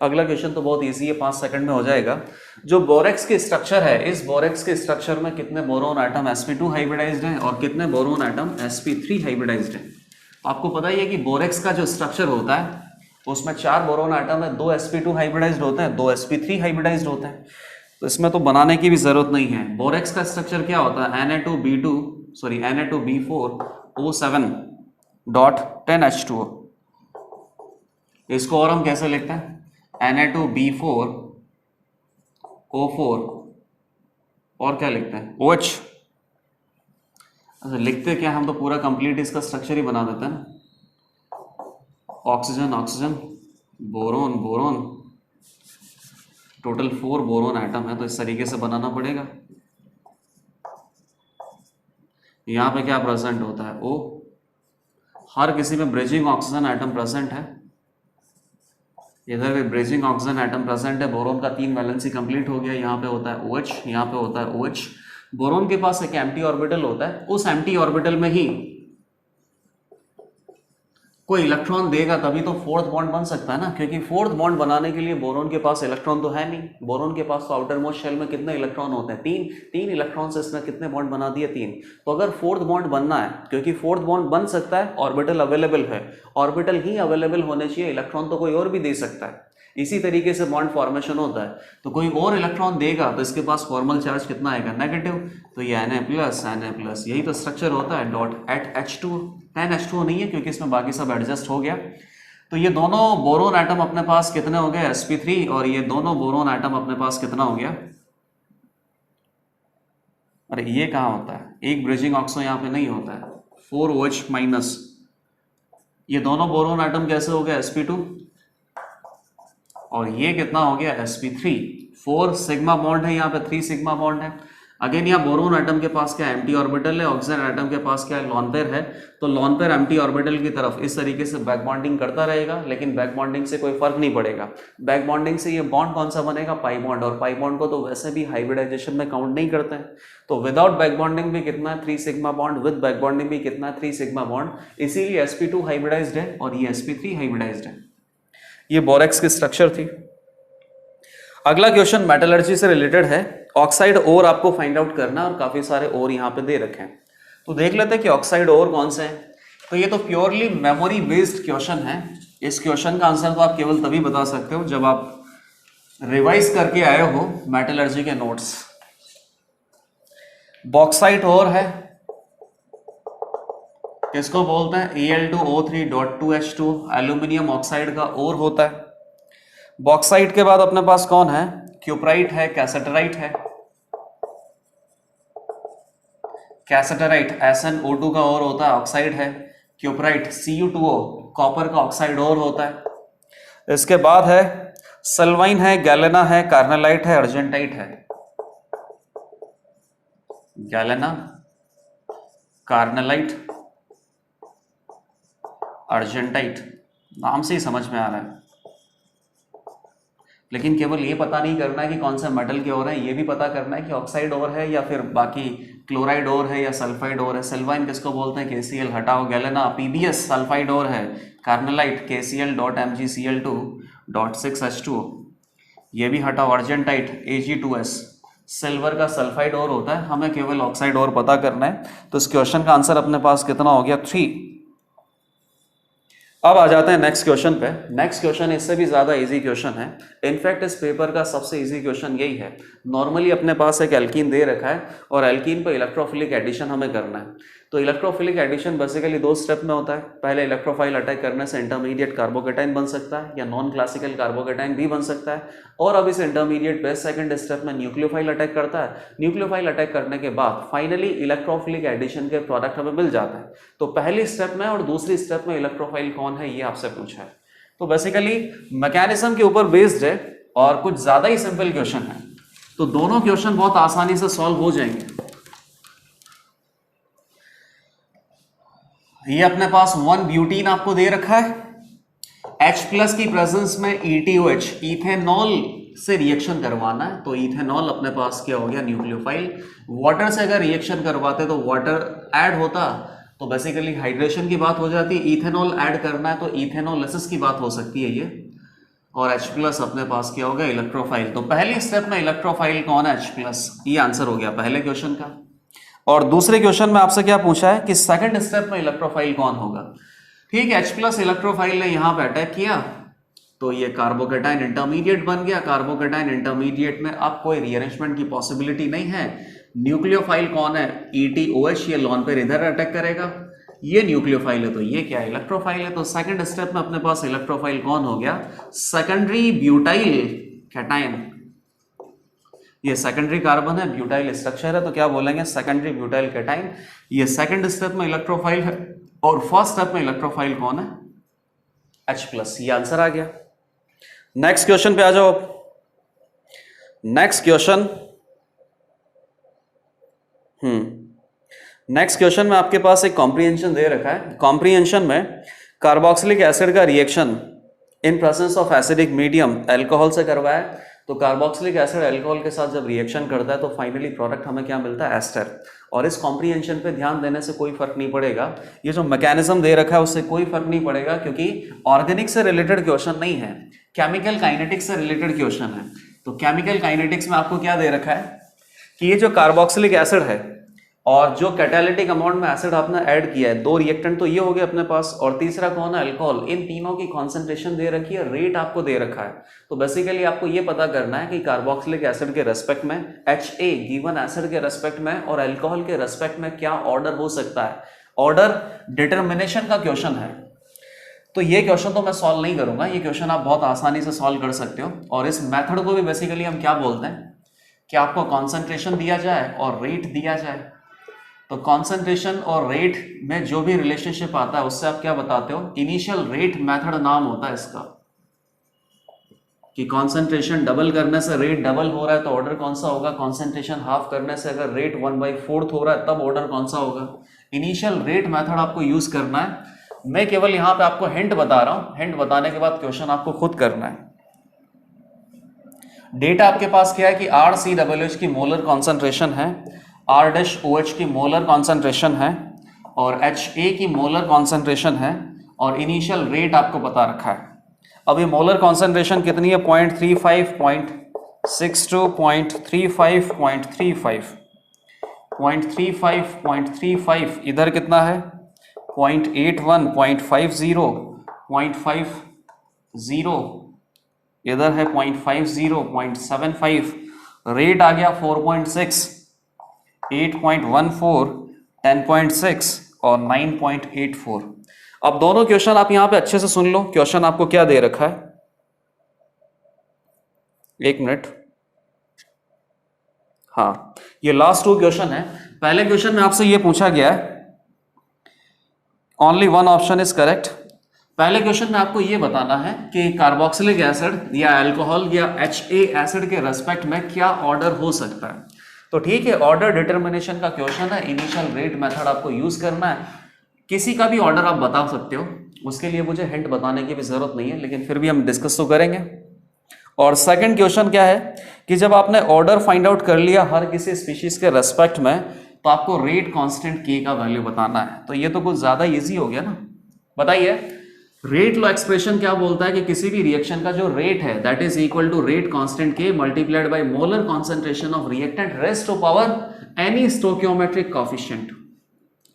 अगला क्वेश्चन तो बहुत इजी है, 5 सेकंड में हो जाएगा। जो बोरेक्स की स्ट्रक्चर है, इस बोरेक्स के स्ट्रक्चर में कितने बोरोन एटम sp2 हाइब्रिडाइज्ड हैं और कितने बोरोन एटम sp3 हाइब्रिडाइज्ड हैं? आपको पता ही है कि बोरेक्स का जो स्ट्रक्चर होता है उसमें 4 बोरोन एटम है, 2 sp2 हाइब्रिडाइज्ड होते हैं, 2 sp3 हाइब्रिडाइज्ड होते हैं। तो इसमें तो बनाने की भी जरूरत नहीं है। बोरेक्स का स्ट्रक्चर क्या होता है? Na2B4 dot 10H2O। इसको और हम कैसे लिखते हैं? Na2B4O4 और क्या लिखते हैं? OH। अच्छा, लिखते क्या हम तो पूरा कंप्लीट इसका स्ट्रक्चर ही बना देते हैं ना। Oxygen oxygen, boron boron, total 4 boron atom है, तो इस तरीके से बनाना पड़ेगा। यहाँ पे क्या प्रेजेंट होता है? O। हर किसी में ब्रिजिंग ऑक्सीजन एटम प्रेजेंट है, इधर भी ब्रिजिंग ऑक्सीजन एटम प्रेजेंट है। बोरोन का 3 वैलेंसी कंप्लीट हो गया। यहाँ पे होता है OH, यहाँ पे होता है OH। बोरोन के पास एक एम्प्टी ऑर्बिटल होता है, उस एम्प्टी ऑर्बिटल में ही कोई इलेक्ट्रॉन देगा तभी तो फोर्थ बॉन्ड बन सकता है ना, क्योंकि फोर्थ बॉन्ड बनाने के लिए बोरोन के पास इलेक्ट्रॉन तो है नहीं। बोरोन के पास तो आउटर मोस्ट शेल में कितने इलेक्ट्रॉन होते हैं, तीन इलेक्ट्रॉन से इसने कितने बॉन्ड बना दिए, 3। तो अगर फोर्थ बॉन्ड बनना है, क्योंकि फोर्थ बॉन्ड बन सकता है, ऑर्बिटल अवेलेबल है, ऑर्बिटल ही अवेलेबल होने चाहिए, इलेक्ट्रॉन तो कोई और भी दे सकता है। इसी तरीके से बॉन्ड फॉर्मेशन होता है, तो कोई और इलेक्ट्रॉन देगा तो इसके पास फॉर्मल चार्ज कितना आएगा, नेगेटिव। तो ये Na+, यही तो स्ट्रक्चर होता है डॉट एट H2। 10 H2 नहीं है क्योंकि इसमें बाकी सब एडजस्ट हो गया। तो ये दोनों बोरोन एटम अपने पास कितने हो गए, sp3, और ये दोनों बोरोन एटम अपने पास कितना हो गया, अरे ये कहाँ होता है, एक ब्रिजिंग ऑक्सो यहाँ पे नहीं होता है, 4OH-। ये दोनों बोरोन एटम कैसे हो गया, sp2, और ये कितना हो गया, sp3। 4 सिग्मा बॉन्ड है यहाँ पे, 3 सिग्मा बॉन्ड है। अगेन यहाँ बोरोन एटम के पास क्या एम्प्टी ऑर्बिटल है, ऑक्सीजन एटम के पास क्या है, लोन पेयर है। तो लोन पेयर एम्प्टी ऑर्बिटल की तरफ इस तरीके से बैक बॉन्डिंग करता रहेगा, लेकिन बैक बॉन्डिंग से कोई फर्क नहीं पड़ेगा। बैक बॉन्डिंग से ये बॉन्ड कौन सा बनेगा, पाई बॉन्ड, और पाई बॉन्ड को तो वैसे भी हाइब्रिडाइजेशन में काउंट नहीं करते हैं। तो विदाउट बैक बॉन्डिंग भी कितना है, 3 sigma bond, with back bonding भी कितना है, 3 सिग्मा बॉन्ड। इसीलिए sp2 हाइब्रिडाइज्ड है और ये sp3 हाइब्रिडाइज्ड है। ये बोरेक्स की स्ट्रक्चर थी। अगला क्वेश्चन मेटलर्जी से रिलेटेड है। ऑक्साइड ओर आपको फाइंड आउट करना, और काफी सारे ओर यहाँ पे दे रखे हैं, तो देख लेते हैं कि ऑक्साइड ओर कौन से हैं। तो ये तो प्योरली मेमोरी बेस्ड क्वेश्चन है। इस क्वेश्चन का आंसर तो आप केवल तभी बता सकते हो जब आप रिवाइज करके आए हो मेटलर्जी के नोट्स। बॉक्साइट ओर है, किसको बोलते हैं, Al2O3.2H2, एल्यूमिनियम ऑक्साइड का ओर होता है। बॉक्साइट के बाद अपने पास कौन है, क्यूपराइट है, कैसेटराइट है। कैसेटराइट SnO2 का ओर होता है, ऑक्साइड है। क्यूपराइट Cu2O, कॉपर का ऑक्साइड ओर होता है। इसके बाद है सल्वाइन है, गैलेना है, कार्नेलाइट है, अर्जेंटाइट है। गैलेना, कार्नेलाइट, अर्जेंटाइट, नाम से ही समझ में आ रहा है, लेकिन केवल ये पता नहीं करना है कि कौन सा मेटल के ओर है, ये भी पता करना है कि ऑक्साइड ओर है या फिर बाकी क्लोराइड ओर है या सल्फाइड ओर है। सल्वाइन किसको बोलते हैं, KCl हटाओ, गैलेना PbS सल्फाइड ओर है, कार्नेलाइट KCl.MgCl2.6H2O ये भी हटाओ, अर्जेंटाइट Ag2S सिल्वर का सल्फाइड ओर होता है। हमें केवल ऑक्साइड ओर पता करना है। तो इस क्वेश्चन का आंसर अपने पास कितना हो गया, 3। अब आ जाते हैं नेक्स्ट क्वेश्चन पे। नेक्स्ट क्वेश्चन इससे भी ज्यादा इजी क्वेश्चन है। इनफैक्ट इस पेपर का सबसे इजी क्वेश्चन यही है। नॉर्मली अपने पास एक एल्कीन दे रखा है और एल्कीन पे इलेक्ट्रोफिलिक एडिशन हमें करना है। तो इलेक्ट्रोफिलिक एडिशन बेसिकली 2 स्टेप में होता है। पहले इलेक्ट्रोफाइल अटैक करने से इंटरमीडिएट कार्बोकेटाइन बन सकता है या नॉन क्लासिकल कार्बोकेटाइन भी बन सकता है, और अब इस इंटरमीडिएट पे सेकंड स्टेप में न्यूक्लियोफाइल अटैक करता है। न्यूक्लियोफाइल अटैक करने के बाद फाइनली इलेक्ट्रोफिलिक एडिशन के प्रोडक्ट हमें मिल जाता है। तो पहली स्टेप में और दूसरी स्टेप में इलेक्ट्रोफाइल कौन है ये आपसे पूछा है। तो बेसिकली मैकेनिज्म के ऊपर बेस्ड है और कुछ ज्यादा ही सिंपल क्वेश्चन है, तो दोनों क्वेश्चन बहुत आसानी से सॉल्व हो जाएंगे। ये अपने पास 1 ब्यूटीन आपको दे रखा है, H+ की प्रेजेंस में ETOH इथेनॉल से रिएक्शन करवाना है। तो इथेनॉल अपने पास क्या हो गया, न्यूक्लियोफाइल। वाटर से अगर रिएक्शन करवाते तो वाटर ऐड होता, तो बेसिकली हाइड्रेशन की बात हो जाती है। इथेनॉल ऐड करना है तो इथेनोलिसिस की बात हो सकती है ये। और H+ अपने पास क्या होगा, इलेक्ट्रोफाइल। तो पहली स्टेप में इलेक्ट्रोफाइल कौन है, H+। ये आंसर हो गया पहले क्वेश्चन का। और दूसरे क्वेश्चन में आपसे क्या पूछा है कि सेकंड स्टेप में इलेक्ट्रोफाइल कौन होगा। ठीक है, H+ इलेक्ट्रोफाइल ने यहां पे अटैक किया तो ये कार्बोकेटाइन इंटरमीडिएट बन गया। कार्बोकेटाइन इंटरमीडिएट में अब कोई रीअरेंजमेंट की पॉसिबिलिटी नहीं है। न्यूक्लियोफाइल कौन है, ETOH, ये लोन पेयर इधर अटैक करेगा। ये न्यूक्लियोफाइल है तो ये क्या है, इलेक्ट्रोफाइल है। तो सेकंड स्टेप में अपने पास इलेक्ट्रोफाइल कौन हो गया, सेकेंडरी ब्यूटाइल कैटायन। ये सेकेंडरी कार्बन है, ब्यूटाइल स्ट्रक्चर है, तो क्या बोलेंगे, सेकेंडरी ब्यूटाइल कैटायन। ये सेकंड स्टेप में इलेक्ट्रोफाइल है और फर्स्ट स्टेप में इलेक्ट्रोफाइल कौन है, H+। ये आंसर आ गया। नेक्स्ट क्वेश्चन पे आ जाओ। नेक्स्ट क्वेश्चन नेक्स्ट क्वेश्चन में आपके पास एक कॉम्प्रिहेंशन दे रखा है। कॉम्प्रिहेंशन में कार्बोक्सिलिक एसिड का reaction in presence of acidic medium alcohol से करवाया, तो कार्बोक्सिलिक एसिड अल्कोहल के साथ जब रिएक्शन करता है तो फाइनली प्रोडक्ट हमें क्या मिलता है, एस्टर। और इस कॉम्प्रीहेंशन पे ध्यान देने से कोई फर्क नहीं पड़ेगा, ये जो मैकेनिज्म दे रखा है उससे कोई फर्क नहीं पड़ेगा, क्योंकि ऑर्गेनिक से रिलेटेड क्वेश्चन नहीं है, केमिकल काइनेटिक्स से रिलेटेड क्वेश्चन है। तो केमिकल काइनेटिक्स में आपको क्या दे रखा है कि ये जो कार्बोक्सिलिक एसिड है और जो कैटालिटिक अमाउंट में एसिड आपने ऐड किया है, दो रिएक्टेंट तो ये हो गए अपने पास, और तीसरा कौन है, अल्कोहल, इन तीनों की कॉन्सेंट्रेशन दे रखी है, रेट आपको दे रखा है। तो बेसिकली आपको ये पता करना है कि कार्बोक्सिलिक एसिड के रेस्पेक्ट में HA गिवन एसिड के रेस्पेक्ट में और अल्कोहल के रेस्पेक्ट में क्या ऑर्डर हो सकता है। ऑर्डर डिटर्मिनेशन का क्वेश्चन है, तो ये क्वेश्चन तो मैं सॉल्व नहीं करूंगा, ये क्वेश्चन आप बहुत आसानी से सॉल्व कर सकते हो। और इस मेथड को भी बेसिकली हम क्या बोलते हैं कि आपको कॉन्सेंट्रेशन दिया जाए और रेट दिया जाए, तो कॉन्सेंट्रेशन और रेट में जो भी रिलेशनशिप आता है उससे आप क्या बताते हो, इनिशियल रेट मेथड नाम होता है इसका, कि कॉन्सेंट्रेशन डबल करने से रेट डबल हो रहा है तो ऑर्डर कौन सा होगा, कॉन्सेंट्रेशन हाफ करने से अगर रेट 1/4 हो रहा है तब ऑर्डर कौन सा होगा। इनिशियल रेट मेथड आपको यूज करना है, मैं केवल यहां पे आपको हिंट बता रहा हूं, हिंट बताने के बाद क्वेश्चन आपको खुद करना है। डेटा आपके पास क्या है कि RCOH की मोलर कॉन्सेंट्रेशन है, R-OH की मोलर कॉन्सेंट्रेशन है और HA की मोलर कॉन्सेंट्रेशन है और इनिशियल रेट आपको बता रखा है। अब ये मोलर कॉन्सेंट्रेशन कितनी है, 0.35, 0.62, 0.35, 0.35, 0.35, 0.35, इधर कितना है 0.81, 0.50, 0.50, इधर है 0.50, 0.75, रेट आ गया 4.6, 8.14, 10.6 और 9.84। अब दोनों क्वेश्चन आप यहां पे अच्छे से सुन लो, क्वेश्चन आपको क्या दे रखा है, एक मिनट, हाँ ये लास्ट 2 क्वेश्चन है। पहले क्वेश्चन में आपसे ये पूछा गया है, only one option is correct. पहले क्वेश्चन में आपको ये बताना है कि कार्बोक्सिलिक एसिड या अल्कोहल या HA एसिड के रेस्पेक्ट में क्या ऑर्डर हो सकता है। तो ठीक है, ऑर्डर डिटर्मिनेशन का क्वेश्चन है, इनिशियल रेट मेथड आपको यूज करना है, किसी का भी ऑर्डर आप बता सकते हो, उसके लिए मुझे हिंट बताने की भी जरूरत नहीं है, लेकिन फिर भी हम डिस्कस तो करेंगे। और सेकंड क्वेश्चन क्या है कि जब आपने ऑर्डर फाइंड आउट कर लिया हर किसी स्पीशीज के रेस्पेक्ट में, तो आपको रेट कांस्टेंट K का वैल्यू बताना है। तो ये तो कुछ ज्यादा इजी हो गया ना। बताइए, रेट लॉ एक्सप्रेशन क्या बोलता है कि किसी भी रिएक्शन का जो रेट है that is equal to rate constant K multiplied by molar concentration of reactant raise to power any stoichiometric coefficient,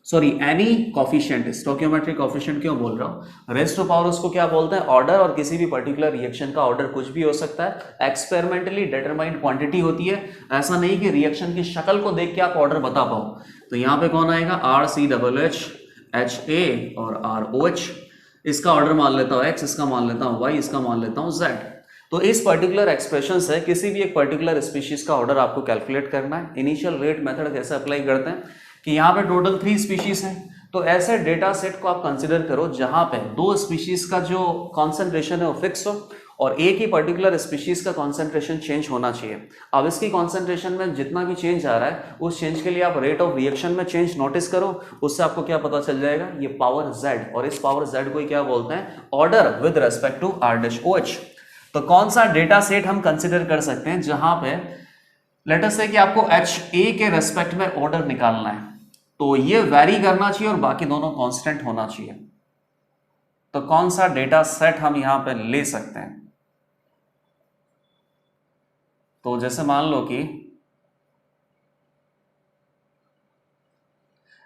sorry any coefficient, stoichiometric coefficient क्यों बोल रहा हूं, रेज़ टू पावर उसको क्या बोलते हैं, ऑर्डर, और किसी भी पर्टिकुलर रिएक्शन का ऑर्डर कुछ भी हो सकता है, एक्सपेरिमेंटली डिटरमाइंड क्वांटिटी होती है, ऐसा नहीं कि रिएक्शन की शक्ल को देख के आप ऑर्डर बता पाओ। तो यहां पे कौन आएगा, RCOH, HA और ROH, इसका ऑर्डर मान लेता हूं X, इसका मान लेता हूं Y, इसका मान लेता हूं Z। तो इस पर्टिकुलर एक्सप्रेशन से किसी भी एक पर्टिकुलर स्पीशीज का ऑर्डर आपको कैलकुलेट करना है। इनिशियल रेट मेथड कैसे अप्लाई करते हैं कि यहाँ पे टोटल 3 स्पीशीज हैं, तो ऐसे डेटा सेट को आप कंसिडर करो जहां पे 2 स्पीशीज का जो कॉन्सेंट्रेशन है वो फिक्स हो और एक ही पर्टिकुलर स्पीशीज का कॉन्सेंट्रेशन चेंज होना चाहिए। अब इसकी कॉन्सेंट्रेशन में जितना भी चेंज आ रहा है उस चेंज के लिए आप रेट ऑफ रिएक्शन में चेंज नोटिस करो, उससे आपको क्या पता चल जाएगा, ये पावर Z, और इस पावर Z को क्या बोलते हैं, order with respect to R-OH। तो कौन सा डेटा सेट हम कंसिडर कर सकते हैं जहां पे लेट अस से कि आपको HA के रेस्पेक्ट में ऑर्डर निकालना है, तो ये वैरी करना चाहिए और बाकी दोनों कांस्टेंट होना चाहिए। तो कौन सा डेटा सेट हम यहां पे ले सकते हैं, तो जैसे मान लो कि,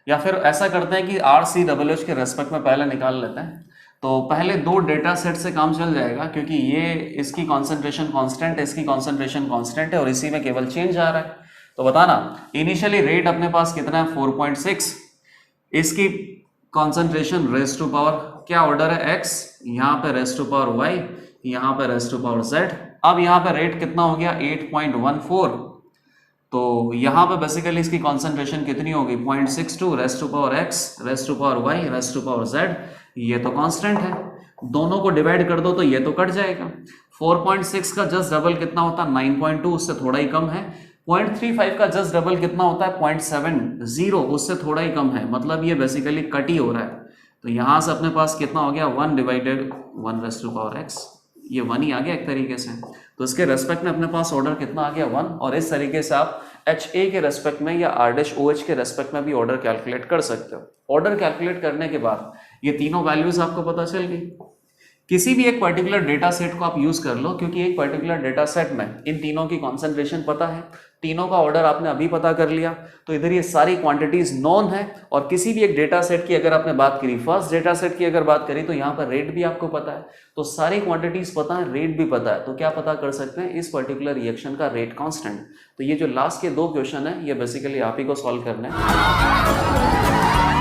या फिर ऐसा करते हैं कि RCOH के रेस्पेक्ट में पहले निकाल लेते हैं। तो पहले 2 डेटा सेट से काम चल जाएगा, क्योंकि ये इसकी कॉन्सेंट्रेशन कांस्टेंट है, इसकी कॉन्सेंट्रेशन कांस्टेंट है और इसी में केवल चेंज आ रहा है। तो बताना, इनिशियली रेट अपने पास कितना है 4.6, इसकी कॉन्सेंट्रेशन रेज़ टू पावर क्या ऑर्डर है X, यहाँ पे रेज़ टू पावर Y, यहाँ पे रेज़ टू पावर Z। अब यहाँ पे रेट कितना हो गया 8.14, तो यहाँ पे बेसिकली इसकी कॉन्सेंट्रेशन कितनी होगी 0.62, raise to power X, raise to power Y, raise to power Z, ये तो कांस्टेंट है, दोनों को डिवाइड कर दो तो ये तो कट जाएगा। 4.6 का जस्ट डबल कितना होता है 9.2, उससे थोड़ा ही कम है। 0.35 का जस्ट डबल कितना होता है 0.70, उससे थोड़ा ही कम है, मतलब ये बेसिकली कट ही हो रहा है। तो यहाँ से अपने पास कितना हो गया 1 डिवाइडेड 1⁻x, ये 1 ही आ गया एक तरीके से। तो इसके रेस्पेक्ट में अपने पास ऑर्डर कितना आ गया 1, और इस तरीके से आप HA के रेस्पेक्ट में या R' के रेस्पेक्ट में भी ऑर्डर कैलकुलेट कर सकते हो। ऑर्डर कैलकुलेट करने के बाद ये तीनों वैल्यूज आपको पता चल गई। किसी भी एक पर्टिकुलर डेटा सेट को आप यूज कर लो, क्योंकि एक पर्टिकुलर डेटा सेट में इन तीनों की कॉन्सेंट्रेशन पता है, तीनों का ऑर्डर आपने अभी पता कर लिया, तो इधर ये सारी क्वांटिटीज नॉन है। और किसी भी एक डेटा सेट की अगर आपने बात करी, फर्स्ट डेटा सेट की अगर बात करी, तो यहाँ पर रेट भी आपको पता है। तो सारी क्वांटिटीज पता है, रेट भी पता है, तो क्या पता कर सकते हैं, इस पर्टिकुलर रिएक्शन का रेट कांस्टेंट। तो ये जो लास्ट के 2 क्वेश्चन है, ये बेसिकली आप ही को सॉल्व करना है।